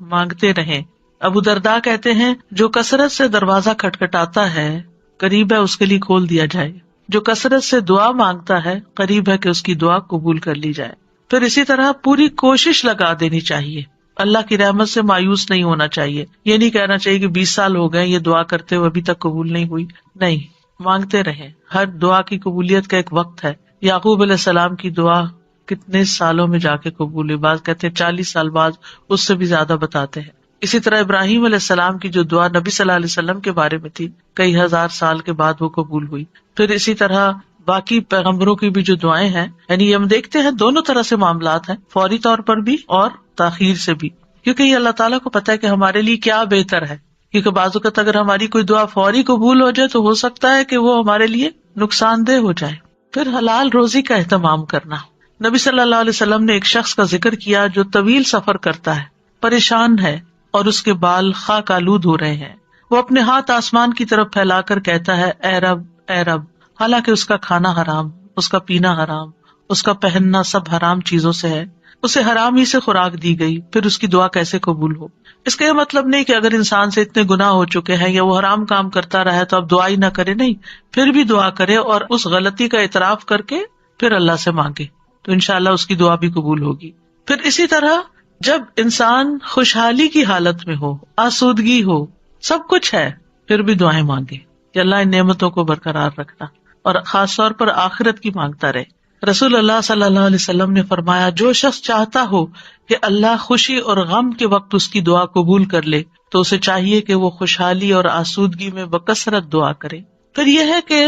مانگتے رہیں. ابو درداء کہتے ہیں جو کثرت سے دروازہ کھٹکھٹاتا ہے قریب ہے اس کے لیے کھول دیا جائے, جو کثرت سے دعا مانگتا ہے قریب ہے کہ اس کی دعا قبول کر لی جائے. پھر اسی طرح پوری کوشش لگا دینی چاہیے, اللہ کی رحمت سے مایوس نہیں ہونا چاہیے. یہ نہیں کہنا چاہیے کہ 20 سال ہو گئے یہ دعا کرتے ہوئے ابھی تک قبول نہیں ہوئی. نہیں, مانگتے رہیں. ہر دعا کی قبولیت کا ایک وقت ہے. یعقوب علیہ السلام کی دعا کتنے سالوں میں جا کے قبول ہوئی, بعض کہتے ہیں 40 سال بعد, اس سے بھی زیادہ بتاتے ہیں. اسی طرح ابراہیم علیہ السلام کی جو دعا نبی صلی اللہ علیہ وسلم کے بارے میں تھی کئی ہزار سال کے بعد وہ قبول ہوئی. پھر اسی طرح باقی پیغمبروں کی بھی جو دعائیں ہیں, یعنی ہم دیکھتے ہیں دونوں طرح سے معاملات ہیں, فوری طور پر بھی اور تاخیر سے بھی, کیونکہ یہ اللہ تعالیٰ کو پتہ ہے کہ ہمارے لیے کیا بہتر ہے. کیونکہ بعض اوقات اگر ہماری کوئی دعا فوری قبول ہو جائے تو ہو سکتا ہے کہ وہ ہمارے لیے نقصان دہ ہو جائے. پھر حلال روزی کا اہتمام کرنا. نبی صلی اللہ علیہ وسلم نے ایک شخص کا ذکر کیا جو طویل سفر کرتا ہے, پریشان ہے اور اس کے بال خاک آلود ہو رہے ہیں. وہ اپنے ہاتھ آسمان کی طرف پھیلا کر کہتا ہے اے رب اے رب, حالانکہ اس کا کھانا حرام, اس کا پینا حرام, اس کا پہننا سب حرام چیزوں سے ہے, اسے حرام ہی سے خوراک دی گئی, پھر اس کی دعا کیسے قبول ہو؟ اس کا یہ مطلب نہیں کہ اگر انسان سے اتنے گناہ ہو چکے ہیں یا وہ حرام کام کرتا رہا ہے تو اب دعا ہی نہ کرے, نہیں, پھر بھی دعا کرے اور اس غلطی کا اعتراف کر کے پھر اللہ سے مانگے تو انشاءاللہ اس کی دعا بھی قبول ہوگی. پھر اسی طرح جب انسان خوشحالی کی حالت میں ہو, آسودگی ہو, سب کچھ ہے, پھر بھی دعائیں مانگے کہ اللہ ان نعمتوں کو برقرار رکھنا, اور خاص طور پر آخرت کی مانگتا رہے. رسول اللہ صلی اللہ علیہ وسلم نے فرمایا جو شخص چاہتا ہو کہ اللہ خوشی اور غم کے وقت اس کی دعا قبول کر لے تو اسے چاہیے کہ وہ خوشحالی اور آسودگی میں بکثرت دعا کرے. پھر یہ ہے کہ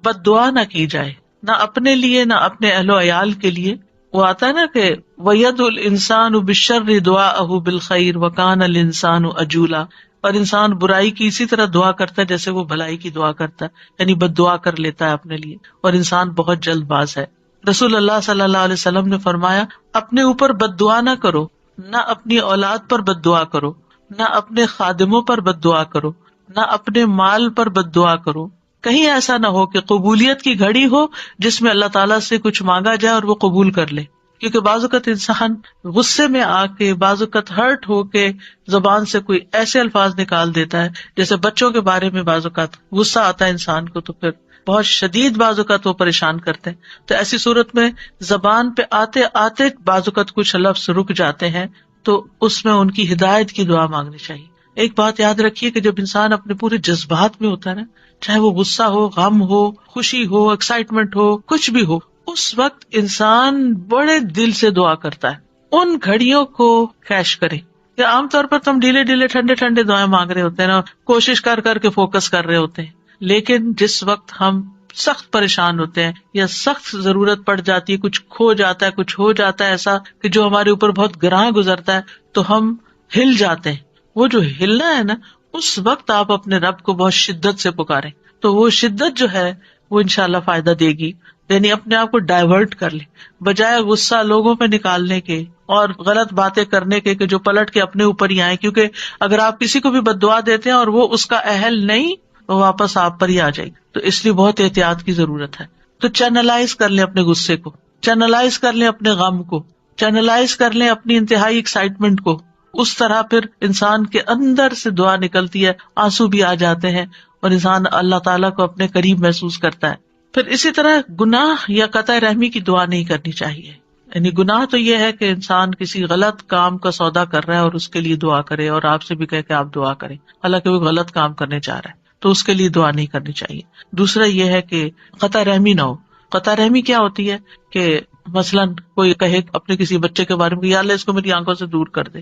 بد دعا نہ کی جائے, نہ اپنے لیے نہ اپنے اہل و عیال کے لیے. وہ آتا ہے نا کہ وَيَدْعُ الْإِنسَانُ بِالشَّرِّ دُعَاءَهُ بِالْخَيْرِ وَكَانَ الْإِنسَانُ عَجُولًا, اور انسان برائی کی اسی طرح دعا کرتا ہے جیسے وہ بھلائی کی دعا کرتا ہے, یعنی بد دعا کر لیتا ہے اپنے لیے, اور انسان بہت جلد باز ہے. رسول اللہ صلی اللہ علیہ وسلم نے فرمایا اپنے اوپر بد دعا نہ کرو, نہ اپنی اولاد پر بد دعا کرو, نہ اپنے خادموں پر بد دعا کرو, نہ اپنے مال پر بد دعا کرو. کہیں ایسا نہ ہو کہ قبولیت کی گھڑی ہو جس میں اللہ تعالیٰ سے کچھ مانگا جائے اور وہ قبول کر لے, کیونکہ بعض اوقات انسان غصے میں آ کے, بعض اوقات ہرٹ ہو کے زبان سے کوئی ایسے الفاظ نکال دیتا ہے, جیسے بچوں کے بارے میں بعض اوقات غصہ آتا ہے انسان کو تو پھر بہت شدید بعض اوقات وہ پریشان کرتے ہیں. تو ایسی صورت میں زبان پہ آتے آتے بعض اوقات کچھ لفظ رک جاتے ہیں, تو اس میں ان کی ہدایت کی دعا مانگنی چاہیے. ایک بات یاد رکھیے کہ جب انسان اپنے پورے جذبات میں ہوتا ہے نا, چاہے وہ غصہ ہو, غم ہو, خوشی ہو, ایکسائٹمنٹ ہو, کچھ بھی ہو, اس وقت انسان بڑے دل سے دعا کرتا ہے. ان گھڑیوں کو کیش کریں, کہ عام طور پر تم ڈھیلے ڈھیلے ٹھنڈے ٹھنڈے دعائیں مانگ رہے ہوتے ہیں نا، کوشش کر کر کے فوکس کر رہے ہوتے ہیں، لیکن جس وقت ہم سخت پریشان ہوتے ہیں یا سخت ضرورت پڑ جاتی ہے، کچھ کھو جاتا ہے، کچھ ہو جاتا ہے ایسا کہ جو ہمارے اوپر بہت گراں گزرتا ہے، تو ہم ہل جاتے ہیں. وہ جو ہلنا ہے نا، اس وقت آپ اپنے رب کو بہت شدت سے پکاریں، تو وہ شدت جو ہے وہ انشاءاللہ فائدہ دے گی. یعنی اپنے آپ کو ڈائیورٹ کر لیں، بجائے غصہ لوگوں پہ نکالنے کے اور غلط باتیں کرنے کے کہ جو پلٹ کے اپنے اوپر ہی آئے. کیونکہ اگر آپ کسی کو بھی بد دعا دیتے ہیں اور وہ اس کا اہل نہیں، وہ واپس آپ پر ہی آ جائے گی. تو اس لیے بہت احتیاط کی ضرورت ہے. تو چینلائز کر لیں اپنے غصے کو، چینلائز کر لیں اپنے غم کو، چینلائز کر لیں اپنی انتہائی ایکسائٹمنٹ کو. اس طرح پھر انسان کے اندر سے دعا نکلتی ہے، آنسو بھی آ جاتے ہیں اور انسان اللہ تعالیٰ کو اپنے قریب محسوس کرتا ہے. پھر اسی طرح گناہ یا قطع رحمی کی دعا نہیں کرنی چاہیے. یعنی گناہ تو یہ ہے کہ انسان کسی غلط کام کا سودا کر رہا ہے اور اس کے لیے دعا کرے اور آپ سے بھی کہے کہ آپ دعا کریں، حالانکہ وہ غلط کام کرنے چاہ رہا ہے، تو اس کے لیے دعا نہیں کرنی چاہیے. دوسرا یہ ہے کہ قطع رحمی نہ ہو. قطع رحمی کیا ہوتی ہے کہ مثلاً کوئی کہے اپنے کسی بچے کے بارے میں یا اللہ اس کو میری آنکھوں سے دور کر دے،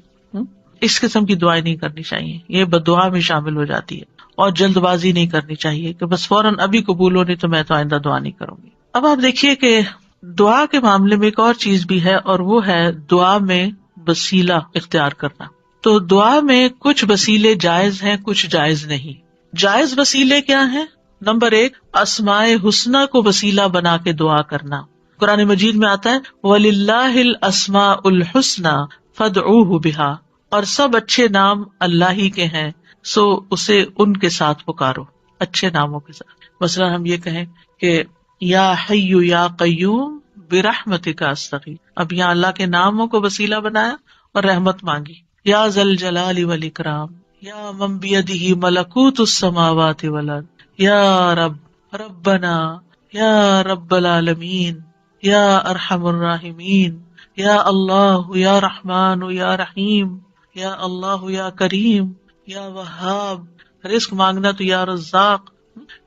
اس قسم کی دعائیں نہیں کرنی چاہیے. یہ بددعا میں شامل ہو جاتی ہے. اور جلد بازی نہیں کرنی چاہیے کہ بس فوراً ابھی قبول ہو، نہیں تو میں تو آئندہ دعا نہیں کروں گی. اب آپ دیکھیے کہ دعا کے معاملے میں ایک اور چیز بھی ہے، اور وہ ہے دعا میں وسیلہ اختیار کرنا. تو دعا میں کچھ وسیلے جائز ہیں، کچھ جائز نہیں. جائز وسیلے کیا ہیں؟ نمبر 1، اسماء حسنی کو وسیلہ بنا کے دعا کرنا. قرآن مجید میں آتا ہے وَلِلَّهِ الْأَسْمَاءُ الْحُسْنَى فَادْعُوهُ بِهَا، اور سب اچھے نام اللہ ہی کے ہیں، سو اسے ان کے ساتھ پکارو، اچھے ناموں کے ساتھ. مثلا ہم یہ کہیں کہ یا حی یا قیوم برحمتک استغیث، اب یہاں اللہ کے ناموں کو وسیلہ بنایا اور رحمت مانگی. یا ذا الجلال والاکرام، یا من بیدہ ملکوت السماوات والارض، یا رب ربنا، یا رب العالمین، یا ارحم الراحمین، یا اللہ یا رحمان یا رحیم، یا اللہ یا کریم، یا وہاب. رزق مانگنا تو یا رزاق.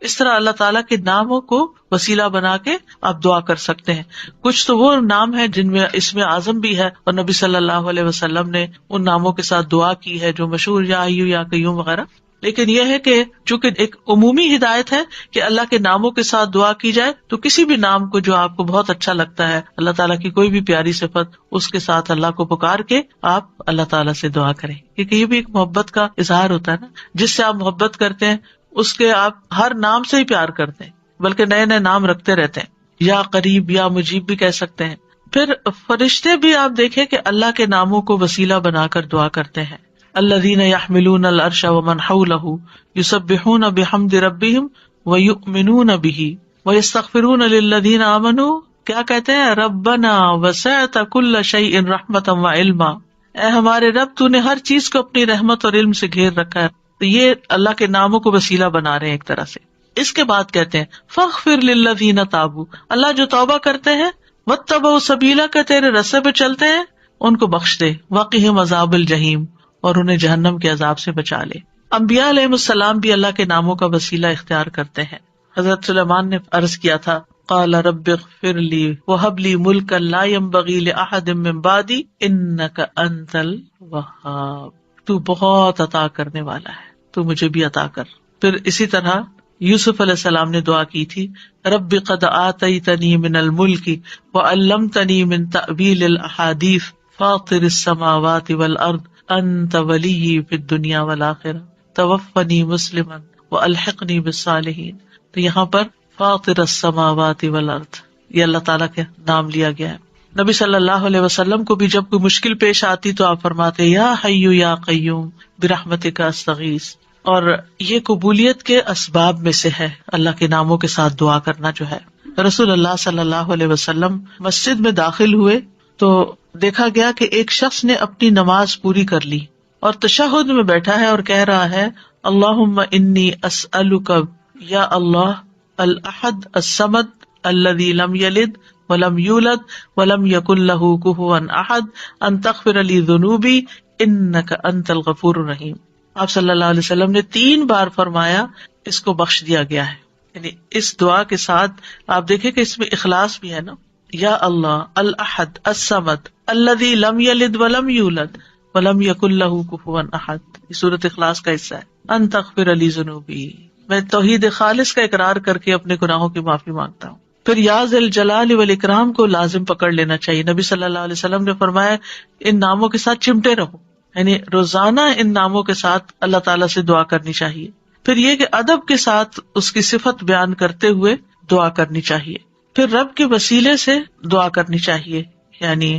اس طرح اللہ تعالیٰ کے ناموں کو وسیلہ بنا کے آپ دعا کر سکتے ہیں. کچھ تو وہ نام ہیں جن میں اسم اعظم بھی ہے، اور نبی صلی اللہ علیہ وسلم نے ان ناموں کے ساتھ دعا کی ہے جو مشہور یا حی یا قیوم وغیرہ. لیکن یہ ہے کہ چونکہ ایک عمومی ہدایت ہے کہ اللہ کے ناموں کے ساتھ دعا کی جائے، تو کسی بھی نام کو جو آپ کو بہت اچھا لگتا ہے، اللہ تعالیٰ کی کوئی بھی پیاری صفت، اس کے ساتھ اللہ کو پکار کے آپ اللہ تعالیٰ سے دعا کریں. کیونکہ یہ بھی ایک محبت کا اظہار ہوتا ہے نا، جس سے آپ محبت کرتے ہیں اس کے آپ ہر نام سے ہی پیار کرتے ہیں، بلکہ نئے نئے نام رکھتے رہتے ہیں. یا قریب یا مجیب بھی کہہ سکتے ہیں. پھر فرشتے بھی آپ دیکھیں کہ اللہ کے ناموں کو وسیلہ بنا کر دعا کرتے ہیں. الذین یحملون العرش ومن حولہ یسبحون بحمد ربہم ویؤمنون بہ ویستغفرون للذین آمنوا. کیا کہتے ہیں؟ ربنا وسعت کل شیء رحمتا وعلما، اے ہمارے رب تو نے ہر چیز کو اپنی رحمت اور علم سے گھیر رکھا ہے. تو یہ اللہ کے ناموں کو وسیلہ بنا رہے ہیں ایک طرح سے. اس کے بعد کہتے ہیں فاغفر للذین تابوا، اللہ جو توبہ کرتے ہیں، واتبعوا سبیلک کہ تیرے رستے پہ چلتے ہیں، ان کو بخش دے. وقہم عذاب الجحیم، اور انہیں جہنم کے عذاب سے بچا لے. انبیاء علیہ السلام بھی اللہ کے ناموں کا وسیلہ اختیار کرتے ہیں. حضرت سلیمان نے عرض کیا تھا قال رب اغفر لی وہب لی ملکا لا ينبغی لأحد من بعدی انک انت الوہاب. تو بہت عطا کرنے والا ہے، تو مجھے بھی عطا کر. پھر اسی طرح یوسف علیہ السلام نے دعا کی تھی رب قد آتیتنی من الملک وعلمتنی من تأویل الاحادیث فاطر السماوات والارض انت ولی فی الدنیا والآخرہ توفنی مسلما والحقنی بالصالحین. تو یہاں پر فاطر السماوات والارض یہ اللہ تعالیٰ کے نام لیا گیا ہے. نبی صلی اللہ علیہ وسلم کو بھی جب کوئی مشکل پیش آتی تو آپ فرماتے یا حی یا قیوم برحمتک استغیث. اور یہ قبولیت کے اسباب میں سے ہے اللہ کے ناموں کے ساتھ دعا کرنا جو ہے. رسول اللہ صلی اللہ علیہ وسلم مسجد میں داخل ہوئے تو دیکھا گیا کہ ایک شخص نے اپنی نماز پوری کر لی اور تشہد میں بیٹھا ہے اور کہہ رہا ہے اللہم انی اسألک یا اللہ الاحد الصمد الذی لم یلد ولم یولد ولم یکن لہ کفوا احد ان تغفر لی ذنوبی انک انت الغفور الرحیم. آپ صلی اللہ علیہ وسلم نے 3 بار فرمایا اس کو بخش دیا گیا ہے. یعنی اس دعا کے ساتھ آپ دیکھیں کہ اس میں اخلاص بھی ہے نا. یا اللہ الاحد الصمد الذی لم یلد ولم یولد وَلَمْ يَكُنْ لَهُ كُفُوًا أَحَدٌ، یہ سورۃ اخلاص کا حصہ ہے. أَن تَغْفِرَ لِي ذُنُوبِي، میں توحید خالص کا اقرار کر کے اپنے گناہوں کی معافی مانگتا ہوں. پھر یا ذی الجلال والاکرام کو لازم پکڑ لینا چاہیے. نبی صلی اللہ علیہ وسلم نے فرمایا ان ناموں کے ساتھ چمٹے رہو، یعنی روزانہ ان ناموں کے ساتھ اللہ تعالیٰ سے دعا کرنی چاہیے. پھر یہ کہ ادب کے ساتھ اس کی صفت بیان کرتے ہوئے دعا کرنی چاہیے. پھر رب کے وسیلے سے دعا کرنی چاہیے. یعنی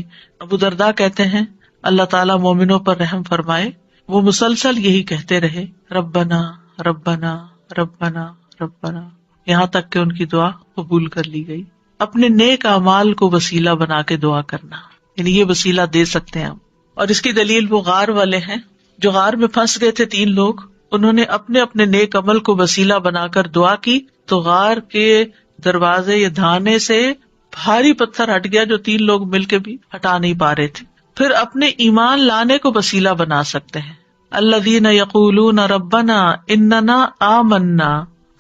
ابو درداء کہتے ہیں اللہ تعالیٰ مومنوں پر رحم فرمائے، وہ مسلسل یہی کہتے رہے ربنا ربنا ربنا ربنا، یہاں تک کہ ان کی دعا قبول کر لی گئی. اپنے نیک اعمال کو وسیلہ بنا کے دعا کرنا، یعنی یہ وسیلہ دے سکتے ہیں ہم. اور اس کی دلیل وہ غار والے ہیں جو غار میں پھنس گئے تھے 3 لوگ، انہوں نے اپنے اپنے نیک عمل کو وسیلہ بنا کر دعا کی تو غار کے دروازے یا دھانے سے بھاری پتھر ہٹ گیا جو 3 لوگ مل کے بھی ہٹا نہیں پا رہے تھے. پھر اپنے ایمان لانے کو وسیلہ بنا سکتے ہیں. الذین یقولون ربنا اننا آمنا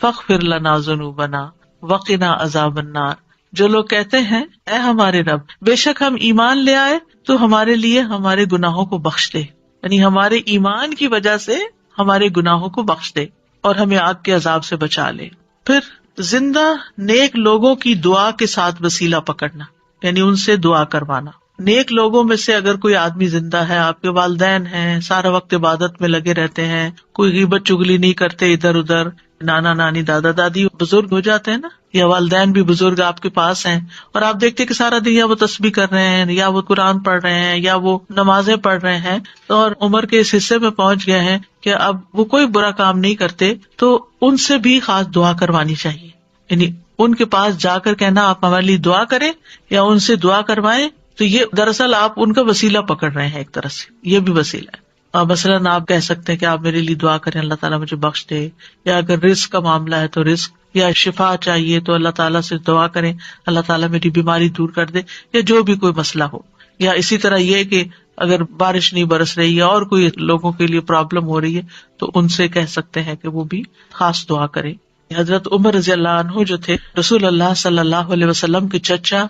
فاغفر لنا ذنوبنا وقنا عذاب النار، جو لوگ کہتے ہیں اے ہمارے رب بے شک ہم ایمان لے آئے تو ہمارے لیے ہمارے گناہوں کو بخش دے، یعنی ہمارے ایمان کی وجہ سے ہمارے گناہوں کو بخش دے اور ہمیں آگ کے عذاب سے بچا لے. پھر زندہ نیک لوگوں کی دعا کے ساتھ وسیلہ پکڑنا، یعنی ان سے دعا کروانا. نیک لوگوں میں سے اگر کوئی آدمی زندہ ہے، آپ کے والدین ہیں، سارا وقت عبادت میں لگے رہتے ہیں، کوئی غیبت چگلی نہیں کرتے ادھر ادھر، نانا نانی دادا دادی بزرگ ہو جاتے ہیں نا، یا والدین بھی بزرگ آپ کے پاس ہیں اور آپ دیکھتے کہ سارا دن یا وہ تسبیح کر رہے ہیں یا وہ قرآن پڑھ رہے ہیں یا وہ نمازیں پڑھ رہے ہیں، تو اور عمر کے اس حصے میں پہنچ گئے ہیں کہ اب وہ کوئی برا کام نہیں کرتے، تو ان سے بھی خاص دعا کروانی چاہیے. یعنی ان کے پاس جا کر کہنا آپ ہمارے لیے دعا کریں یا ان سے دعا کروائیں، تو یہ دراصل آپ ان کا وسیلہ پکڑ رہے ہیں. ایک طرح سے یہ بھی وسیلہ ہے. مثلاً آپ کہہ سکتے ہیں کہ آپ میرے لیے دعا کریں اللہ تعالیٰ مجھے بخش دے، یا اگر رزق کا معاملہ ہے تو رزق، یا شفا چاہیے تو اللہ تعالیٰ سے دعا کریں اللہ تعالیٰ میری بیماری دور کر دے، یا جو بھی کوئی مسئلہ ہو. یا اسی طرح یہ کہ اگر بارش نہیں برس رہی ہے اور کوئی لوگوں کے لیے پرابلم ہو رہی ہے تو ان سے کہہ سکتے ہیں کہ وہ بھی خاص دعا کریں. حضرت عمر رضی اللہ عنہ جو تھے رسول اللہ صلی اللہ علیہ وسلم کے چچا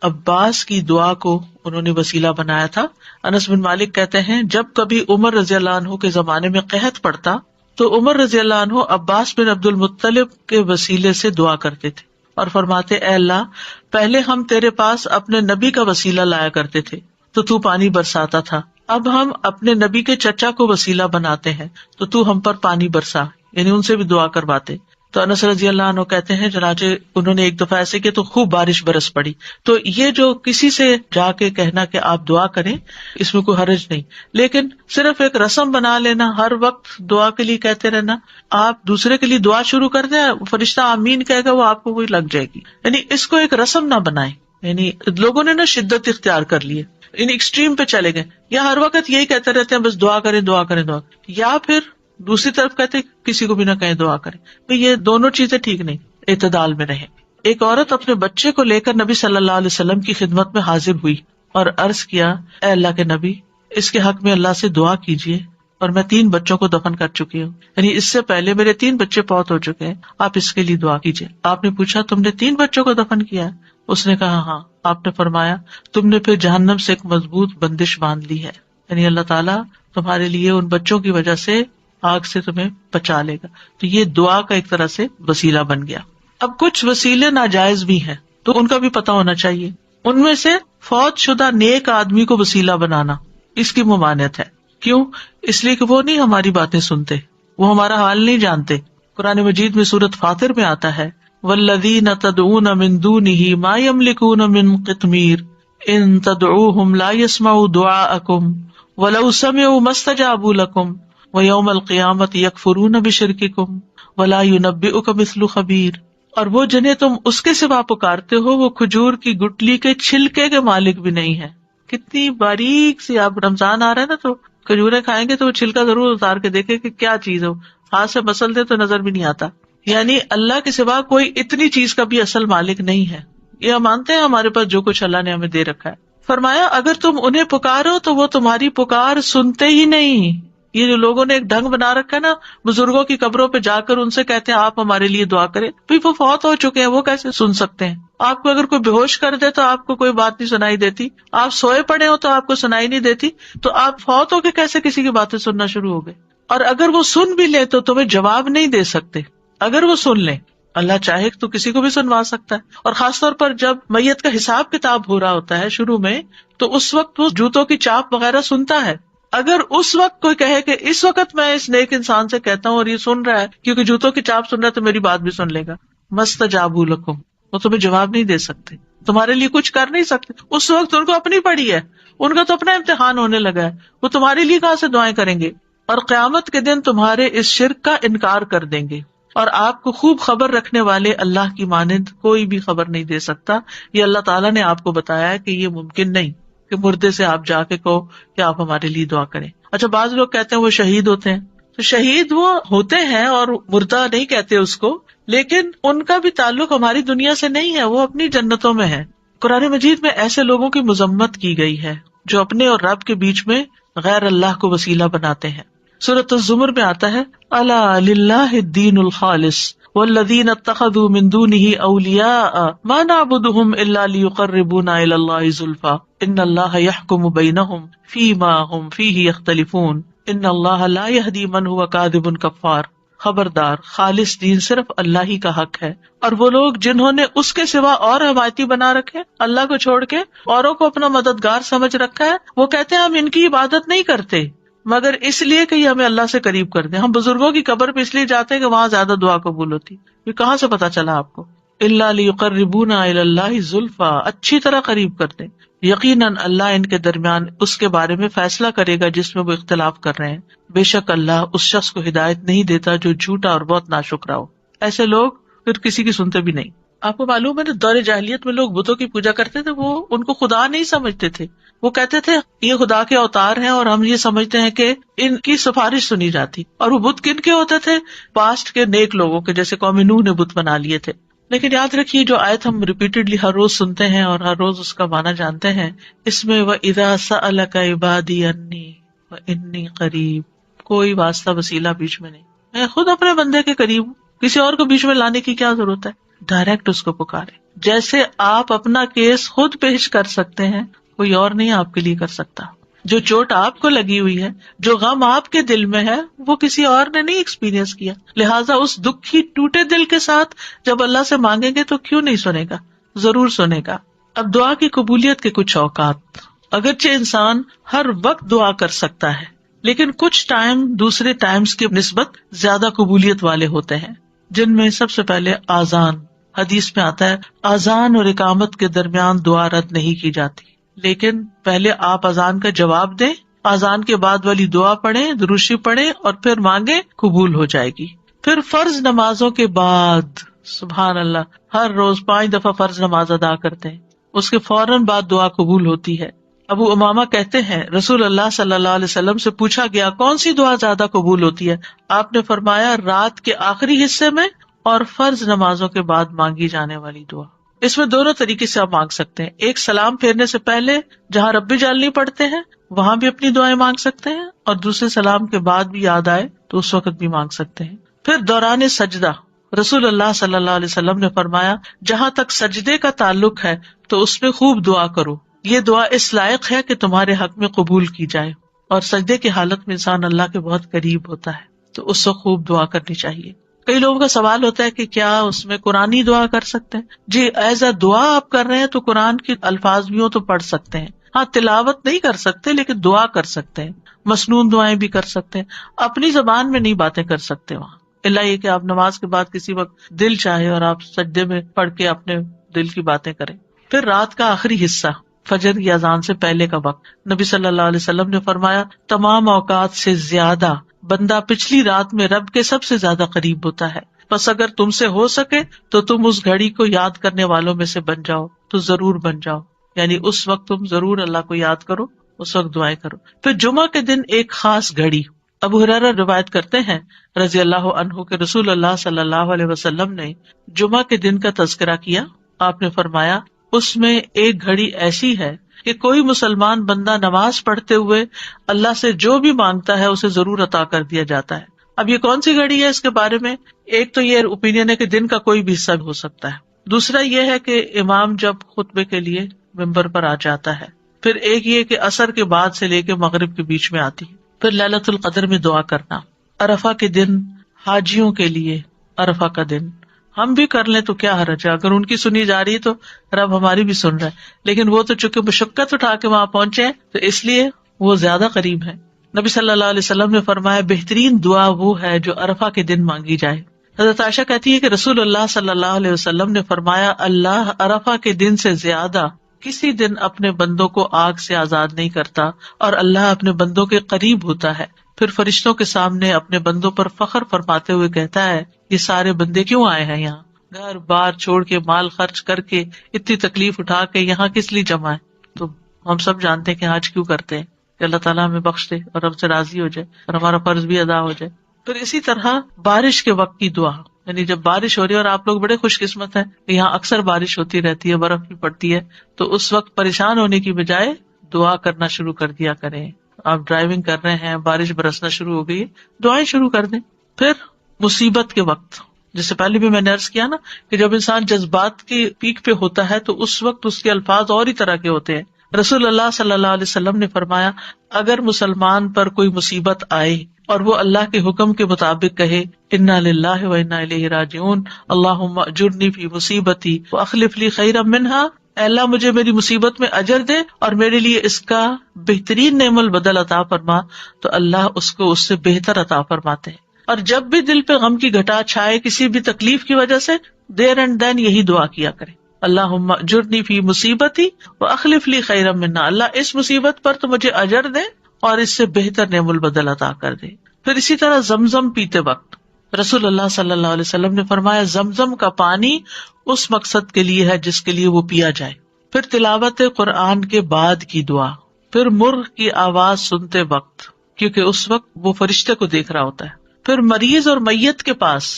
عباس کی دعا کو انہوں نے وسیلہ بنایا تھا. انس بن مالک کہتے ہیں جب کبھی عمر رضی اللہ عنہ کے زمانے میں قحط پڑتا تو عمر رضی اللہ عنہ عباس بن عبد المطلب کے وسیلے سے دعا کرتے تھے اور فرماتے اے اللہ پہلے ہم تیرے پاس اپنے نبی کا وسیلہ لایا کرتے تھے تو پانی برساتا تھا، اب ہم اپنے نبی کے چچا کو وسیلہ بناتے ہیں تو ہم پر پانی برسا، یعنی ان سے بھی دعا کرواتے. تو انس رضی اللہ عنہ کہتے ہیں چنانچہ انہوں نے ایک دفعہ ایسے کیا تو خوب بارش برس پڑی. تو یہ جو کسی سے جا کے کہنا کہ آپ دعا کریں اس میں کوئی حرج نہیں، لیکن صرف ایک رسم بنا لینا ہر وقت دعا کے لیے کہتے رہنا، آپ دوسرے کے لیے دعا شروع کر دیں فرشتہ آمین کہے گا وہ آپ کو وہی لگ جائے گی، یعنی اس کو ایک رسم نہ بنائیں. یعنی لوگوں نے نا شدت اختیار کر لی ہے، یعنی ایکسٹریم پہ چلے گئے، یا ہر وقت یہی کہتے رہتے ہیں بس دعا کریں دعا کریں دعا، یا پھر دوسری طرف کہتے کسی کو بھی نہ کہیں دعا کریں. تو یہ دونوں چیزیں ٹھیک نہیں، اعتدال میں رہیں. ایک عورت اپنے بچے کو لے کر نبی صلی اللہ علیہ وسلم کی خدمت میں حاضر ہوئی اور عرض کیا اے اللہ کے نبی اس کے حق میں اللہ سے دعا کیجیے اور میں 3 بچوں کو دفن کر چکی ہوں، یعنی اس سے پہلے میرے 3 بچے فوت ہو چکے ہیں، آپ اس کے لیے دعا کیجیے. آپ نے پوچھا تم نے 3 بچوں کو دفن کیا ہے؟ اس نے کہا ہاں. آپ نے فرمایا تم نے پھر جہنم سے ایک مضبوط بندش باندھ لی ہے، یعنی اللہ تعالیٰ تمہارے لیے ان بچوں کی وجہ سے آگ سے تمہیں بچا لے گا. تو یہ دعا کا ایک طرح سے وسیلہ بن گیا. اب کچھ وسیلے ناجائز بھی ہیں تو ان کا بھی پتہ ہونا چاہیے. ان میں سے فوت شدہ نیک آدمی کو وسیلہ بنانا اس کی ممانعت ہے. کیوں؟ اس لیے کہ وہ نہیں ہماری باتیں سنتے، وہ ہمارا حال نہیں جانتے. قرآن مجید میں سورۃ فاطر میں آتا ہے والذین تدعون من دونہ ما یملکون من قطمیر ان تدعوہم لا یسمعوا دعاءکم ولو سمعوا ما استجابوا لکم وَيَوْمَ الْقِيَامَةِ يَكْفُرُونَ بِشِرْكِكُمْ وَلَا يُنَبِّئُكَ مِثْلُ خَبِيرٍ. اور وہ جنہیں تم اس کے سوا پکارتے ہو وہ کھجور کی گٹلی کے چھلکے کے مالک بھی نہیں ہے. کتنی باریک سی، آپ رمضان آ رہا ہے نا تو کھجوریں کھائیں گے تو وہ چھلکا ضرور اتار کے دیکھے کہ کیا چیز ہو، ہاتھ سے مسل دے تو نظر بھی نہیں آتا. یعنی اللہ کے سوا کوئی اتنی چیز کا بھی اصل مالک نہیں ہے. یہ ہم مانتے ہیں ہمارے پاس جو کچھ اللہ نے ہمیں دے رکھا ہے. فرمایا اگر تم انہیں پکارو تو وہ تمہاری پکار سنتے ہی نہیں، یہ جو لوگوں نے ایک ڈھنگ بنا رکھا ہے نا، بزرگوں کی قبروں پہ جا کر ان سے کہتے ہیں آپ ہمارے لیے دعا کریں، بھائی وہ فوت ہو چکے ہیں، وہ کیسے سن سکتے ہیں؟ آپ کو اگر کوئی بے ہوش کر دے تو آپ کو کوئی بات نہیں سنائی دیتی، آپ سوئے پڑے ہو تو آپ کو سنائی نہیں دیتی، تو آپ فوت ہو کے کیسے کسی کی باتیں سننا شروع ہو گئے؟ اور اگر وہ سن بھی لے تو تمہیں جواب نہیں دے سکتے، اگر وہ سن لیں، اللہ چاہے تو کسی کو بھی سنوا سکتا ہے۔ اور خاص طور پر جب میت کا حساب کتاب ہو رہا ہوتا ہے شروع میں، تو اس وقت وہ جوتوں کی چاپ وغیرہ سنتا ہے۔ اگر اس وقت کوئی کہے کہ اس وقت میں اس نیک انسان سے کہتا ہوں اور یہ سن رہا ہے کیونکہ جوتوں کی چاپ سن رہا ہے تو میری بات بھی سن لے گا، مستجابوا لکم، وہ تمہیں جواب نہیں دے سکتے، تمہارے لیے کچھ کر نہیں سکتے۔ اس وقت ان کو اپنی پڑی ہے، ان کا تو اپنا امتحان ہونے لگا ہے، وہ تمہارے لیے کہاں سے دعائیں کریں گے؟ اور قیامت کے دن تمہارے اس شرک کا انکار کر دیں گے، اور آپ کو خوب خبر رکھنے والے اللہ کی مانند کوئی بھی خبر نہیں دے سکتا۔ یہ اللہ تعالیٰ نے آپ کو بتایا ہے کہ یہ ممکن نہیں کہ مردے سے آپ جا کے کہو کہ آپ ہمارے لیے دعا کریں۔ اچھا، بعض لوگ کہتے ہیں وہ شہید ہوتے ہیں، تو شہید وہ ہوتے ہیں اور مردہ نہیں کہتے اس کو، لیکن ان کا بھی تعلق ہماری دنیا سے نہیں ہے، وہ اپنی جنتوں میں ہے۔ قرآن مجید میں ایسے لوگوں کی مذمت کی گئی ہے جو اپنے اور رب کے بیچ میں غیر اللہ کو وسیلہ بناتے ہیں۔ سورۃ الزمر میں آتا ہے، الا للہ الدین الخالص والذین اتخذوا من دونہ اولیاء ما نعبدهم الا لیقربونا الی اللہ زلفی ان اللہ یحکم بینہم فیما ہم فیہ یختلفون ان اللہ لا یہدی من هو کاذب کفار۔ خبردار، خالص دین صرف اللہ ہی کا حق ہے، اور وہ لوگ جنہوں نے اس کے سوا اور حمایتی بنا رکھے، اللہ کو چھوڑ کے اوروں کو اپنا مددگار سمجھ رکھا ہے، وہ کہتے ہیں ہم ان کی عبادت نہیں کرتے مگر اس لیے کہ یہ ہمیں اللہ سے قریب کر دیں۔ ہم بزرگوں کی قبر پہ اس لیے جاتے ہیں کہ وہاں زیادہ دعا قبول ہوتی۔ یہ کہاں سے پتا چلا آپ کو؟ الا لیقربونا الی اللہ زلفی، اچھی طرح قریب کر دیں۔ یقیناً اللہ ان کے درمیان اس کے بارے میں فیصلہ کرے گا جس میں وہ اختلاف کر رہے ہیں، بے شک اللہ اس شخص کو ہدایت نہیں دیتا جو جھوٹا اور بہت ناشکرا ہو۔ ایسے لوگ پھر کسی کی سنتے بھی نہیں۔ آپ کو معلوم ہے نا، دور جاہلیت میں لوگ بتوں کی پوجا کرتے تھے، وہ ان کو خدا نہیں سمجھتے تھے، وہ کہتے تھے یہ خدا کے اوتار ہیں اور ہم یہ سمجھتے ہیں کہ ان کی سفارش سنی جاتی۔ اور وہ بت کن کے ہوتے تھے؟ پاسٹ کے نیک لوگوں کے، جیسے قوم نوح نے بت بنا لیے تھے۔ لیکن یاد رکھیے، جو آیت ہم ریپیٹڈلی ہر روز سنتے ہیں اور ہر روز اس کا معنی جانتے ہیں، اس میں وَإِذَا سَأَلَكَ عِبَادِي عَنِّي وَإِنِّي قَرِيبٌ، کوئی واسطہ وسیلہ بیچ میں نہیں، میں خود اپنے بندے کے قریب ہوں، کسی اور کو بیچ میں لانے کی کیا ضرورت ہے؟ ڈائریکٹ اس کو پکارے۔ جیسے آپ اپنا کیس خود پیش کر سکتے ہیں، کوئی اور نہیں آپ کے لیے کر سکتا۔ جو چوٹ آپ کو لگی ہوئی ہے، جو غم آپ کے دل میں ہے، وہ کسی اور نے نہیں ایکسپیرینس کیا، لہٰذا اس دکھی ٹوٹے دل کے ساتھ جب اللہ سے مانگیں گے تو کیوں نہیں سنے گا؟ ضرور سنے گا۔ اب دعا کی قبولیت کے کچھ اوقات، اگرچہ انسان ہر وقت دعا کر سکتا ہے، لیکن کچھ ٹائم دوسرے ٹائمز کی نسبت زیادہ قبولیت والے ہوتے ہیں، جن میں سب سے پہلے آذان۔ حدیث میں آتا ہے آذان اور اقامت کے درمیان دعا رد نہیں کی جاتی، لیکن پہلے آپ اذان کا جواب دیں، اذان کے بعد والی دعا پڑھیں، درود پڑھیں اور پھر مانگیں، قبول ہو جائے گی۔ پھر فرض نمازوں کے بعد، سبحان اللہ، ہر روز 5 دفعہ فرض نماز ادا کرتے ہیں، اس کے فوراً بعد دعا قبول ہوتی ہے۔ ابو امامہ کہتے ہیں رسول اللہ صلی اللہ علیہ وسلم سے پوچھا گیا کون سی دعا زیادہ قبول ہوتی ہے؟ آپ نے فرمایا رات کے آخری حصے میں اور فرض نمازوں کے بعد مانگی جانے والی دعا۔ اس میں دونوں طریقے سے آپ مانگ سکتے ہیں، ایک سلام پھیرنے سے پہلے جہاں رب جلنی پڑھتے ہیں وہاں بھی اپنی دعائیں مانگ سکتے ہیں، اور دوسرے سلام کے بعد بھی یاد آئے تو اس وقت بھی مانگ سکتے ہیں۔ پھر دوران سجدہ رسول اللہ صلی اللہ علیہ وسلم نے فرمایا جہاں تک سجدے کا تعلق ہے تو اس میں خوب دعا کرو، یہ دعا اس لائق ہے کہ تمہارے حق میں قبول کی جائے، اور سجدے کی حالت میں انسان اللہ کے بہت قریب ہوتا ہے تو اس وقت خوب دعا کرنی چاہیے۔ کئی لوگوں کا سوال ہوتا ہے کہ کیا اس میں قرآنی دعا کر سکتے ہیں؟ جی، ایز اے دعا آپ کر رہے ہیں تو قرآن کے الفاظ بھی ہوں تو پڑھ سکتے ہیں، ہاں تلاوت نہیں کر سکتے لیکن دعا کر سکتے ہیں، مسنون دعائیں بھی کر سکتے ہیں، اپنی زبان میں نہیں باتیں کر سکتے وہاں، اللہ یہ کہ آپ نماز کے بعد کسی وقت دل چاہے اور آپ سجدے میں پڑھ کے اپنے دل کی باتیں کریں۔ پھر رات کا آخری حصہ، فجر کی اذان سے پہلے کا وقت، نبی صلی اللہ علیہ وسلم نے فرمایا تمام اوقات سے زیادہ بندہ پچھلی رات میں رب کے سب سے زیادہ قریب ہوتا ہے، بس اگر تم سے ہو سکے تو تم اس گھڑی کو یاد کرنے والوں میں سے بن جاؤ تو ضرور بن جاؤ، یعنی اس وقت تم ضرور اللہ کو یاد کرو، اس وقت دعائیں کرو۔ پھر جمعہ کے دن ایک خاص گھڑی، ابو ہریرہ روایت کرتے ہیں رضی اللہ عنہ کہ رسول اللہ صلی اللہ علیہ وسلم نے جمعہ کے دن کا تذکرہ کیا، آپ نے فرمایا اس میں ایک گھڑی ایسی ہے کہ کوئی مسلمان بندہ نماز پڑھتے ہوئے اللہ سے جو بھی مانگتا ہے اسے ضرور عطا کر دیا جاتا ہے. اب یہ کون سی گھڑی ہے؟ اس کے بارے میں ایک تو یہ اوپینین ہے کہ دن کا کوئی بھی حصہ ہو سکتا ہے. دوسرا یہ ہے کہ امام جب خطبے کے لیے ممبر پر آ جاتا ہے. پھر ایک یہ کہ عصر کے بعد سے لے کے مغرب کے بیچ میں آتی ہے. پھر لیلۃ القدر میں دعا کرنا. عرفہ کے دن حاجیوں کے لیے عرفہ کا دن ہم بھی کر لیں تو کیا حرج ہے، اگر ان کی سنی جا رہی ہے تو رب ہماری بھی سن رہا ہے. لیکن وہ تو چونکہ مشقت اٹھا کے وہاں پہنچے ہیں تو اس لیے وہ زیادہ قریب ہے. نبی صلی اللہ علیہ وسلم نے فرمایا بہترین دعا وہ ہے جو عرفہ کے دن مانگی جائے. حضرت عائشہ کہتی ہے کہ رسول اللہ صلی اللہ علیہ وسلم نے فرمایا اللہ عرفہ کے دن سے زیادہ کسی دن اپنے بندوں کو آگ سے آزاد نہیں کرتا اور اللہ اپنے بندوں کے قریب ہوتا ہے. پھر فرشتوں کے سامنے اپنے بندوں پر فخر فرماتے ہوئے کہتا ہے یہ سارے بندے کیوں آئے ہیں یہاں، گھر بار چھوڑ کے مال خرچ کر کے اتنی تکلیف اٹھا کے یہاں کس لیے جمع ہے. تو ہم سب جانتے ہیں کہ آج کیوں کرتے ہیں کہ اللہ تعالیٰ ہمیں بخش دے اور ہم سے راضی ہو جائے اور ہمارا فرض بھی ادا ہو جائے. پھر اسی طرح بارش کے وقت کی دعا، یعنی جب بارش ہو رہی ہے اور آپ لوگ بڑے خوش قسمت ہیں کہ یہاں اکثر بارش ہوتی رہتی ہے، برف بھی پڑتی ہے، تو اس وقت پریشان ہونے کی بجائے دعا کرنا شروع کر دیا کریں. آپ ڈرائیونگ کر رہے ہیں، بارش برسنا شروع ہو گئی، دعائیں شروع کر دیں. پھر مصیبت کے وقت، جیسے پہلے بھی میں نے عرض کیا نا کہ جب انسان جذبات کی پیک پہ ہوتا ہے تو اس وقت اس کے الفاظ اور ہی طرح کے ہوتے ہیں. رسول اللہ صلی اللہ علیہ وسلم نے فرمایا اگر مسلمان پر کوئی مصیبت آئے اور وہ اللہ کے حکم کے مطابق کہے انا للہ و انا الیہ راجعون اللہم اجرنی فی مصیبتی واخلف لی خیرا منہا، اے اللہ مجھے میری مصیبت میں اجر دے اور میرے لیے اس کا بہترین نعم البدل عطا فرما، تو اللہ اس کو اس سے بہتر عطا فرماتے ہیں. اور جب بھی دل پہ غم کی گھٹا چھائے کسی بھی تکلیف کی وجہ سے، دیر اینڈ دین یہی دعا کیا کرے اللہم اجرنی فی مصیبتی واخلف لی خیرا منہا، اللہ اس مصیبت پر تو مجھے اجر دے اور اس سے بہتر نعم البدل عطا کر دے. پھر اسی طرح زمزم پیتے وقت رسول اللہ صلی اللہ علیہ وسلم نے فرمایا زمزم کا پانی اس مقصد کے لیے ہے جس کے لیے وہ پیا جائے. پھر تلاوت قرآن کے بعد کی دعا. پھر مرغ کی آواز سنتے وقت، کیونکہ اس وقت وہ فرشتے کو دیکھ رہا ہوتا ہے. پھر مریض اور میت کے پاس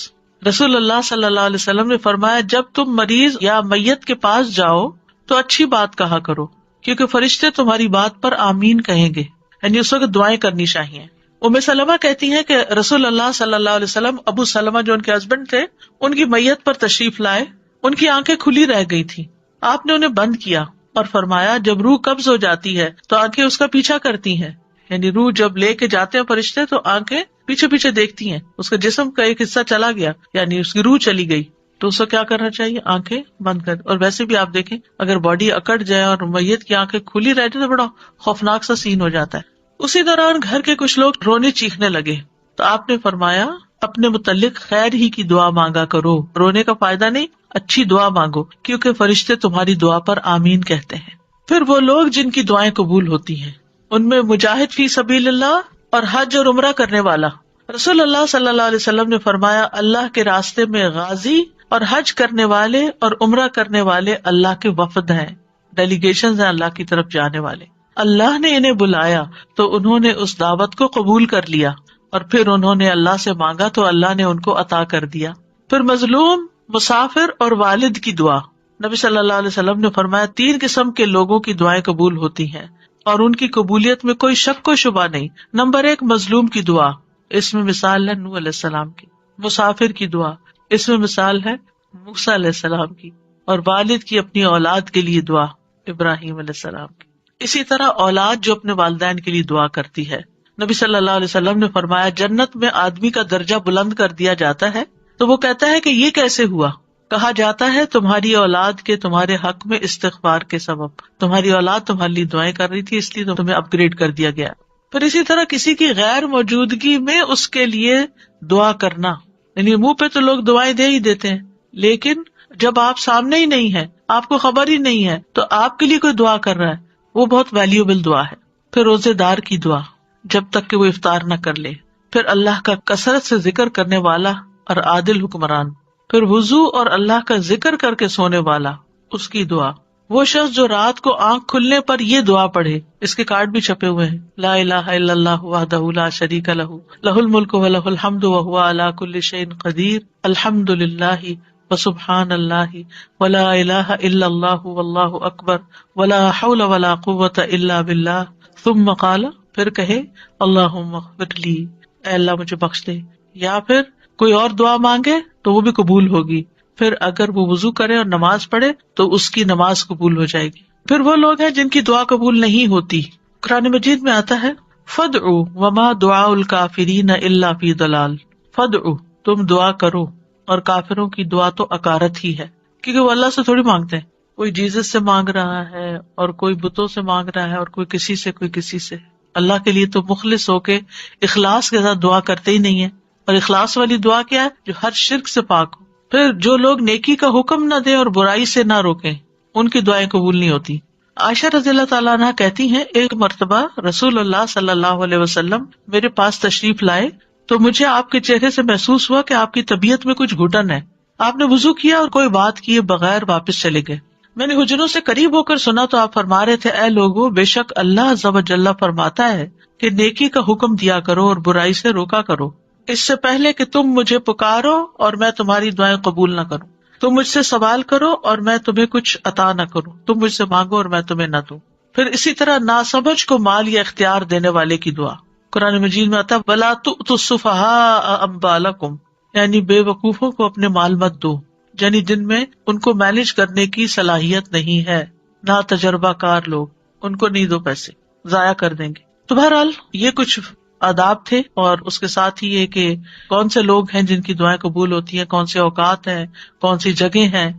رسول اللہ صلی اللہ علیہ وسلم نے فرمایا جب تم مریض یا میت کے پاس جاؤ تو اچھی بات کہا کرو، کیونکہ فرشتے تمہاری بات پر آمین کہیں گے، یعنی اس وقت دعائیں کرنی چاہیے. ام سلمہ کہتی ہیں کہ رسول اللہ صلی اللہ علیہ وسلم ابو سلمہ جو ان کے ہسبینڈ تھے ان کی میت پر تشریف لائے، ان کی آنکھیں کھلی رہ گئی تھی، آپ نے انہیں بند کیا اور فرمایا جب روح قبض ہو جاتی ہے تو آنکھیں اس کا پیچھا کرتی ہیں، یعنی روح جب لے کے جاتے ہیں فرشتے تو آنکھیں پیچھے پیچھے دیکھتی ہیں، اس کا جسم کا ایک حصہ چلا گیا یعنی اس کی روح چلی گئی تو اس کو کیا کرنا چاہیے، آنکھیں بند کر. اور ویسے بھی آپ دیکھیں اگر باڈی اکڑ جائے اور میت کی آنکھیں کھلی رہ جائے تو بڑا خوفناک سا سین ہو جاتا ہے. اسی دوران گھر کے کچھ لوگ رونے چیخنے لگے تو آپ نے فرمایا اپنے متعلق خیر ہی کی دعا مانگا کرو، رونے کا فائدہ نہیں، اچھی دعا مانگو کیونکہ فرشتے تمہاری دعا پر آمین کہتے ہیں. پھر وہ لوگ جن کی دعائیں قبول ہوتی ہیں ان میں مجاہد فی سبیل اللہ اور حج اور عمرہ کرنے والا. رسول اللہ صلی اللہ علیہ وسلم نے فرمایا اللہ کے راستے میں غازی اور حج کرنے والے اور عمرہ کرنے والے اللہ کے وفد ہیں، ڈیلیگیشنز ہیں اللہ کی طرف جانے والے. اللہ نے انہیں بلایا تو انہوں نے اس دعوت کو قبول کر لیا اور پھر انہوں نے اللہ سے مانگا تو اللہ نے ان کو عطا کر دیا. پھر مظلوم، مسافر اور والد کی دعا. نبی صلی اللہ علیہ وسلم نے فرمایا 3 قسم کے لوگوں کی دعائیں قبول ہوتی ہیں اور ان کی قبولیت میں کوئی شک و شبہ نہیں. نمبر 1 مظلوم کی دعا، اس میں مثال ہے نوح علیہ السلام کی. مسافر کی دعا، اس میں مثال ہے موسیٰ علیہ السلام کی. اور والد کی اپنی اولاد کے لیے دعا، ابراہیم علیہ السلام کی. اسی طرح اولاد جو اپنے والدین کے لیے دعا کرتی ہے. نبی صلی اللہ علیہ وسلم نے فرمایا جنت میں آدمی کا درجہ بلند کر دیا جاتا ہے تو وہ کہتا ہے کہ یہ کیسے ہوا؟ کہا جاتا ہے تمہاری اولاد کے تمہارے حق میں استغفار کے سبب، تمہاری اولاد تمہارے لیے دعائیں کر رہی تھی اس لیے تمہیں اپ گریڈ کر دیا گیا. پھر اسی طرح کسی کی غیر موجودگی میں اس کے لیے دعا کرنا، یعنی منہ پہ تو لوگ دعائیں دے ہی دیتے ہیں لیکن جب آپ سامنے ہی نہیں ہے، آپ کو خبر ہی نہیں ہے تو آپ کے لیے کوئی دعا کر رہا ہے، وہ بہت ویلیوبل دعا ہے. پھر روزے دار کی دعا جب تک کہ وہ افطار نہ کر لے. پھر اللہ کا کثرت سے ذکر کرنے والا اور عادل حکمران. پھر وضو اور اللہ کا ذکر کر کے سونے والا، اس کی دعا. وہ شخص جو رات کو آنکھ کھلنے پر یہ دعا پڑھے، اس کے کارڈ بھی چھپے ہوئے ہیں، لا الہ الا اللہ وحدہ لا شریک لہ لہ الملک ولہ الحمد وہو علی کل شیء قدیر الحمد للہ وسبحان اللہ ولا الہ الا اللہ واللہ اکبر ولا حول ولا قوۃ الا باللہ ثم قال، پھر کہے اللہم اغفر لی، اے اللہ مجھے بخش دے، یا پھر کوئی اور دعا مانگے تو وہ بھی قبول ہوگی، پھر اگر وہ وضو کرے اور نماز پڑھے تو اس کی نماز قبول ہو جائے گی۔ پھر وہ لوگ ہیں جن کی دعا قبول نہیں ہوتی، قرآن مجید میں آتا ہے فادعوا وما دعاء الکافرین الا فی ضلال، فادعوا تم دعا کرو، اور کافروں کی دعا تو اکارت ہی ہے، کیونکہ وہ اللہ سے تھوڑی مانگتے ہیں، کوئی جیزس سے مانگ رہا ہے اور کوئی بتوں سے مانگ رہا ہے اور کوئی کسی سے کوئی کسی سے۔ اللہ کے لیے تو مخلص ہو کے اخلاص کے ساتھ دعا کرتے ہی نہیں ہے، اور اخلاص والی دعا کیا ہے؟ جو ہر شرک سے پاک ہو۔ پھر جو لوگ نیکی کا حکم نہ دیں اور برائی سے نہ روکیں، ان کی دعائیں قبول نہیں ہوتی۔ عائشہ رضی اللہ تعالیٰ عنہ کہتی ہیں، ایک مرتبہ رسول اللہ صلی اللہ علیہ وسلم میرے پاس تشریف لائے تو مجھے آپ کے چہرے سے محسوس ہوا کہ آپ کی طبیعت میں کچھ گھٹن ہے۔ آپ نے وضو کیا اور کوئی بات کیے بغیر واپس چلے گئے۔ میں نے حجروں سے قریب ہو کر سنا تو آپ فرما رہے تھے، اے لوگو، بے شک اللہ عز و جل فرماتا ہے کہ نیکی کا حکم دیا کرو اور برائی سے روکا کرو، اس سے پہلے کہ تم مجھے پکارو اور میں تمہاری دعائیں قبول نہ کروں، تم مجھ سے سوال کرو اور میں تمہیں کچھ عطا نہ کروں، تم مجھ سے مانگو اور میں تمہیں نہ دوں۔ پھر اسی طرح ناسمجھ کو مال یا اختیار دینے والے کی دعا، قرآن مجید میں آتا ہے وَلَا تُؤْتُوا السُّفَهَاءَ أَمْوَالَكُمْ، یعنی بے وقوفوں کو اپنے مال مت دو، یعنی جن میں ان کو مینج کرنے کی صلاحیت نہیں ہے، نہ تجربہ کار لوگ، ان کو نہیں دو، پیسے ضائع کر دیں گے۔ تو بہرحال یہ کچھ آداب تھے، اور اس کے ساتھ ہی یہ کہ کون سے لوگ ہیں جن کی دعائیں قبول ہوتی ہیں، کون سے اوقات ہیں، کون سی جگہ ہیں،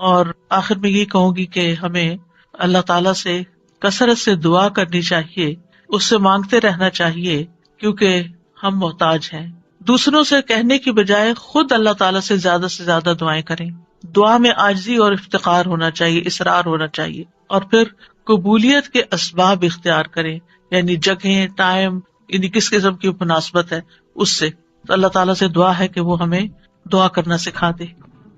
اور آخر میں یہ کہوں گی کہ ہمیں اللہ تعالیٰ سے کثرت سے دعا کرنی چاہیے، اس سے مانگتے رہنا چاہیے، کیونکہ ہم محتاج ہیں۔ دوسروں سے کہنے کی بجائے خود اللہ تعالیٰ سے زیادہ دعائیں کریں، دعا میں عاجزی اور افتقار ہونا چاہیے، اصرار ہونا چاہیے، اور پھر قبولیت کے اسباب اختیار کریں، یعنی جگہیں، ٹائم، یعنی کس قسم کی مناسبت ہے اس سے۔ تو اللہ تعالیٰ سے دعا ہے کہ وہ ہمیں دعا کرنا سکھا دے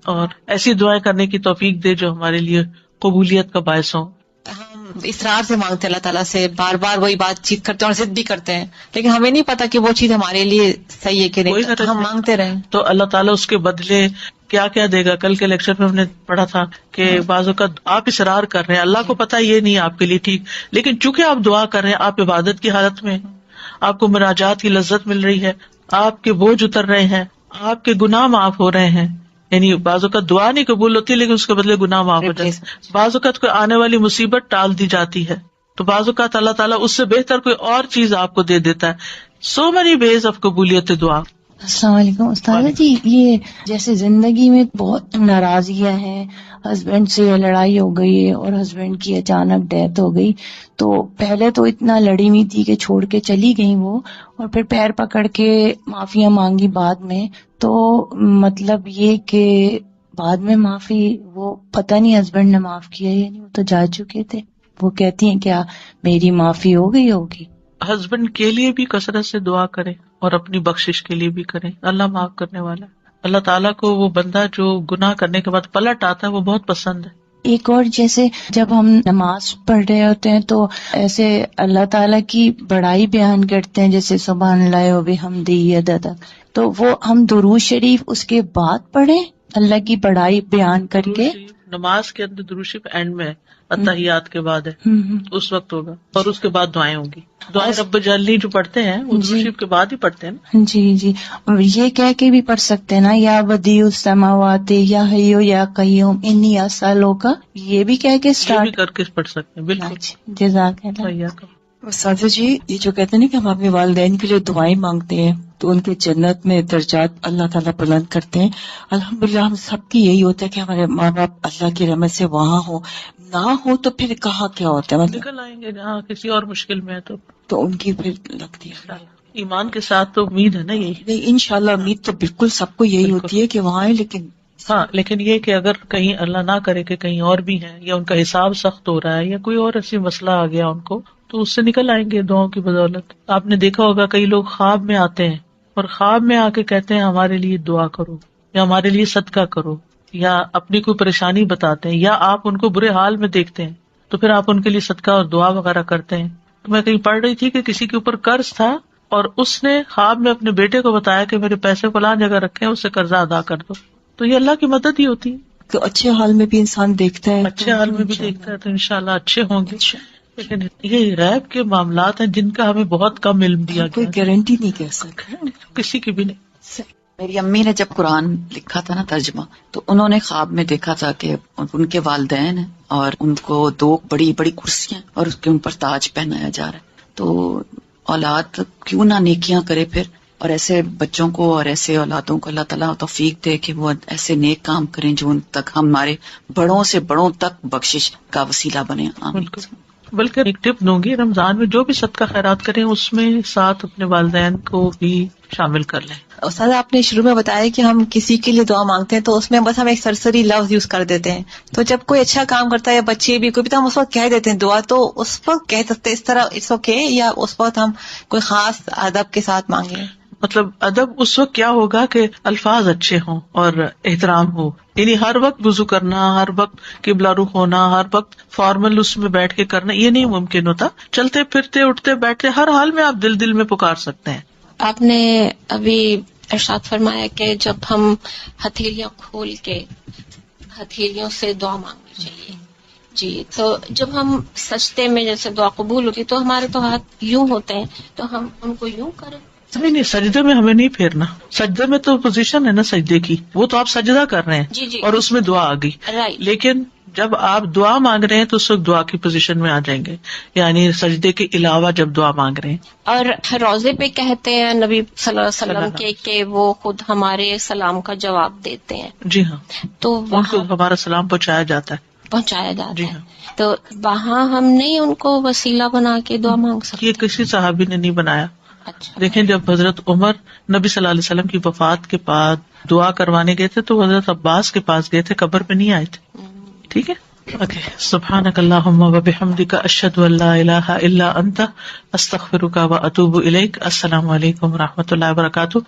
اور ایسی دعائیں کرنے کی توفیق دے جو ہمارے لیے قبولیت کا باعث ہوں۔ ہم اصرار سے مانگتے ہیں اللہ تعالیٰ سے، بار بار وہی بات چیت کرتے ہیں اور ضد بھی کرتے ہیں، لیکن ہمیں نہیں پتا کہ وہ چیز ہمارے لیے صحیح ہے کہ نہیں، ہم مانگتے رہیں تو اللہ تعالیٰ اس کے بدلے کیا کیا دے گا۔ کل کے لیکچر میں ہم نے پڑھا تھا کہ بعض اوقات آپ اصرار کر رہے ہیں، اللہ کو پتا یہ نہیں آپ کے لیے ٹھیک، لیکن چونکہ آپ دعا کر رہے ہیں، آپ عبادت کی حالت میں، آپ کو مناجات کی لذت مل رہی ہے، آپ کے بوجھ اتر رہے ہیں، آپ کے گناہ معاف ہو رہے ہیں، یعنی بعض اوقات دعا نہیں قبول ہوتی لیکن اس کے بدلے گناہ معاف ہو جاتے ہیں، بعض اوقات کوئی آنے والی مصیبت ٹال دی جاتی ہے، تو بعض اوقات اللہ تعالیٰ اس سے بہتر کوئی اور چیز آپ کو دے دیتا ہے۔ سو مینی ویز آف قبولیت دعا۔ السلام علیکم استاد جی، یہ جیسے زندگی میں بہت ناراضیاں ہیں، ہسبینڈ سے لڑائی ہو گئی ہے اور ہسبینڈ کی اچانک ڈیتھ ہو گئی، تو پہلے تو اتنا لڑی ہوئی تھی کہ چھوڑ کے چلی گئی وہ، اور پھر پیر پکڑ کے معافیاں مانگی بعد میں، تو مطلب یہ کہ بعد میں معافی، وہ پتہ نہیں ہسبینڈ نے معاف کیا یا نہیں، وہ تو جا چکے تھے، وہ کہتی ہیں کیا میری معافی ہو گئی ہوگی؟ ہسبینڈ کے لیے بھی کثرت سے دعا کریں اور اپنی بخشش کے لیے بھی کریں، اللہ معاف کرنے والا ہے۔ اللہ تعالیٰ کو وہ بندہ جو گناہ کرنے کے بعد پلٹ آتا ہے وہ بہت پسند ہے۔ ایک اور، جیسے جب ہم نماز پڑھ رہے ہوتے ہیں تو ایسے اللہ تعالیٰ کی بڑائی بیان کرتے ہیں، جیسے سبحان اللہ و بحمدہ عدد، تو وہ ہم درود شریف اس کے بعد پڑھیں اللہ کی بڑائی بیان کر کے؟ نماز کے اندر درود شریف اینڈ میں اتحیات کے بعد ہے، اس وقت ہوگا، اور اس کے بعد دعائیں ہوں گی۔ دعائیں رب جلنی جو پڑھتے ہیں وہ درود شریف کے بعد ہی پڑھتے ہیں۔ جی جی، اور یہ کہہ کے بھی پڑھ سکتے ہیں نا، یا بدیع السماوات یا حیو یا قیوم انی اسالک، یہ بھی کہہ کے اسٹارٹ کر کے پڑھ سکتے ہیں، بالکل۔ جزاک اللہ۔ سادہ جی، یہ جو کہتے ہیں نا کہ ہم اپنے والدین کے لیے دعائیں مانگتے ہیں تو ان کے جنت میں درجات اللہ تعالیٰ بلند کرتے ہیں، الحمدللہ ہم سب کی یہی ہوتا ہے کہ ہمارے ماں باپ اللہ کی رحمت سے وہاں ہو، نہ ہو تو پھر کہاں کیا ہوتا ہے، مطلب نکل آئیں گے جہاں کسی اور مشکل میں ہے تو ان کی پھر لگتی ہے۔ ایمان کے ساتھ تو امید ہے نا یہی، نہیں انشاءاللہ امید تو بالکل سب کو یہی ہوتی ہے کہ وہاں ہے، لیکن ہاں، لیکن یہ کہ اگر کہیں اللہ نہ کرے کہ کہیں اور بھی ہیں یا ان کا حساب سخت ہو رہا ہے یا کوئی اور ایسی مسئلہ آ گیا ان کو، تو اس سے نکل آئیں گے دعاؤں کی بدولت۔ آپ نے دیکھا ہوگا کئی لوگ خواب میں آتے ہیں اور خواب میں آ کے کہتے ہیں ہمارے لیے دعا کرو یا ہمارے لیے صدقہ کرو، یا اپنی کوئی پریشانی بتاتے ہیں، یا آپ ان کو برے حال میں دیکھتے ہیں تو پھر آپ ان کے لیے صدقہ اور دعا وغیرہ کرتے ہیں۔ تو میں کہیں پڑھ رہی تھی کہ کسی کے اوپر قرض تھا اور اس نے خواب میں اپنے بیٹے کو بتایا کہ میرے پیسے فلاں جگہ رکھے ہیں، اس سے قرضہ ادا کر دو۔ تو یہ اللہ کی مدد ہی ہوتی ہے. تو اچھے حال میں بھی انسان دیکھتا ہے, اچھے حال میں بھی دیکھتا ہے تو انشاءاللہ اچھے ہوں گے. لیکن یہ غیب کے معاملات ہیں جن کا ہمیں بہت کم علم دیا کوئی گیا, گارنٹی نہیں کہہ سکتا. کسی کی بھی نہیں. میری امی نے جب قرآن لکھا تھا نا ترجمہ, تو انہوں نے خواب میں دیکھا تھا کہ ان کے والدین ہیں اور ان کو 2 بڑی بڑی کرسیاں اور اس کے اوپر تاج پہنایا جا رہا ہے. تو اولاد کیوں نہ نیکیاں کرے پھر, اور ایسے بچوں کو اور ایسے اولادوں کو اللہ تعالیٰ توفیق دے کہ وہ ایسے نیک کام کریں جو ان تک ہمارے بڑوں سے بڑوں تک بخشش کا وسیلہ بنے. بالکل. بلکہ ایک ٹپ دوں گی, رمضان میں جو بھی صدقہ خیرات کریں اس میں ساتھ اپنے والدین کو بھی شامل کر لیں. استاد آپ نے شروع میں بتایا کہ ہم کسی کے لیے دعا مانگتے ہیں تو اس میں بس ہم ایک سرسری لفظ یوز کر دیتے ہیں, تو جب کوئی اچھا کام کرتا ہے یا بچے بھی کوئی بھی تو ہم اس وقت کہہ دیتے ہیں دعا, تو اس وقت کہہ سکتے اس طرح اٹس اوکے, یا اس وقت ہم کوئی خاص ادب کے ساتھ مانگیں؟ مطلب ادب اس وقت کیا ہوگا کہ الفاظ اچھے ہوں اور احترام ہو, یعنی ہر وقت وضو کرنا, ہر وقت قبلہ رخ ہونا, ہر وقت فارمل اس میں بیٹھ کے کرنا, یہ نہیں ممکن ہوتا. چلتے پھرتے اٹھتے بیٹھتے ہر حال میں آپ دل میں پکار سکتے ہیں. آپ نے ابھی ارشاد فرمایا کہ جب ہم ہتھیلیاں کھول کے ہتھیلیوں سے دعا مانگنی چاہیے. جی, تو جب ہم سجدے میں جیسے دعا قبول ہوتی تو ہمارے تو ہاتھ یوں ہوتے ہیں, تو ہم ان کو یوں کریں. نہیں, سجدے میں ہمیں نہیں پھیرنا. سجدے میں تو پوزیشن ہے نا سجدے کی, وہ تو آپ سجدہ کر رہے ہیں. جی اور اس میں دعا آ گئی. رائٹ. لیکن جب آپ دعا مانگ رہے ہیں تو اس وقت دعا کی پوزیشن میں آ جائیں گے, یعنی سجدے کے علاوہ جب دعا مانگ رہے ہیں. اور روزے پہ کہتے ہیں نبی صلی اللہ علیہ وسلم کہ وہ خود ہمارے سلام کا جواب دیتے ہیں. جی ہاں, تو ان کو ہمارا سلام پہنچایا جاتا ہے. پہنچایا جاتا ہے. تو وہاں ہم نہیں ان کو وسیلہ بنا کے دعا مانگ سکتے. یہ کسی صحابی نے نہیں بنایا. اچھا. دیکھیں, جب حضرت عمر نبی صلی اللہ علیہ وسلم کی وفات کے بعد دعا کروانے گئے تھے تو حضرت عباس کے پاس گئے تھے, قبر پہ نہیں آئے تھے. ٹھیک ہے, اوکے. سبحانک اللہم و بحمدک, اشہد ان لا الہ الا انت, استغفرک و اتوب الیک. السلام علیکم و رحمۃ اللہ وبرکاتہ.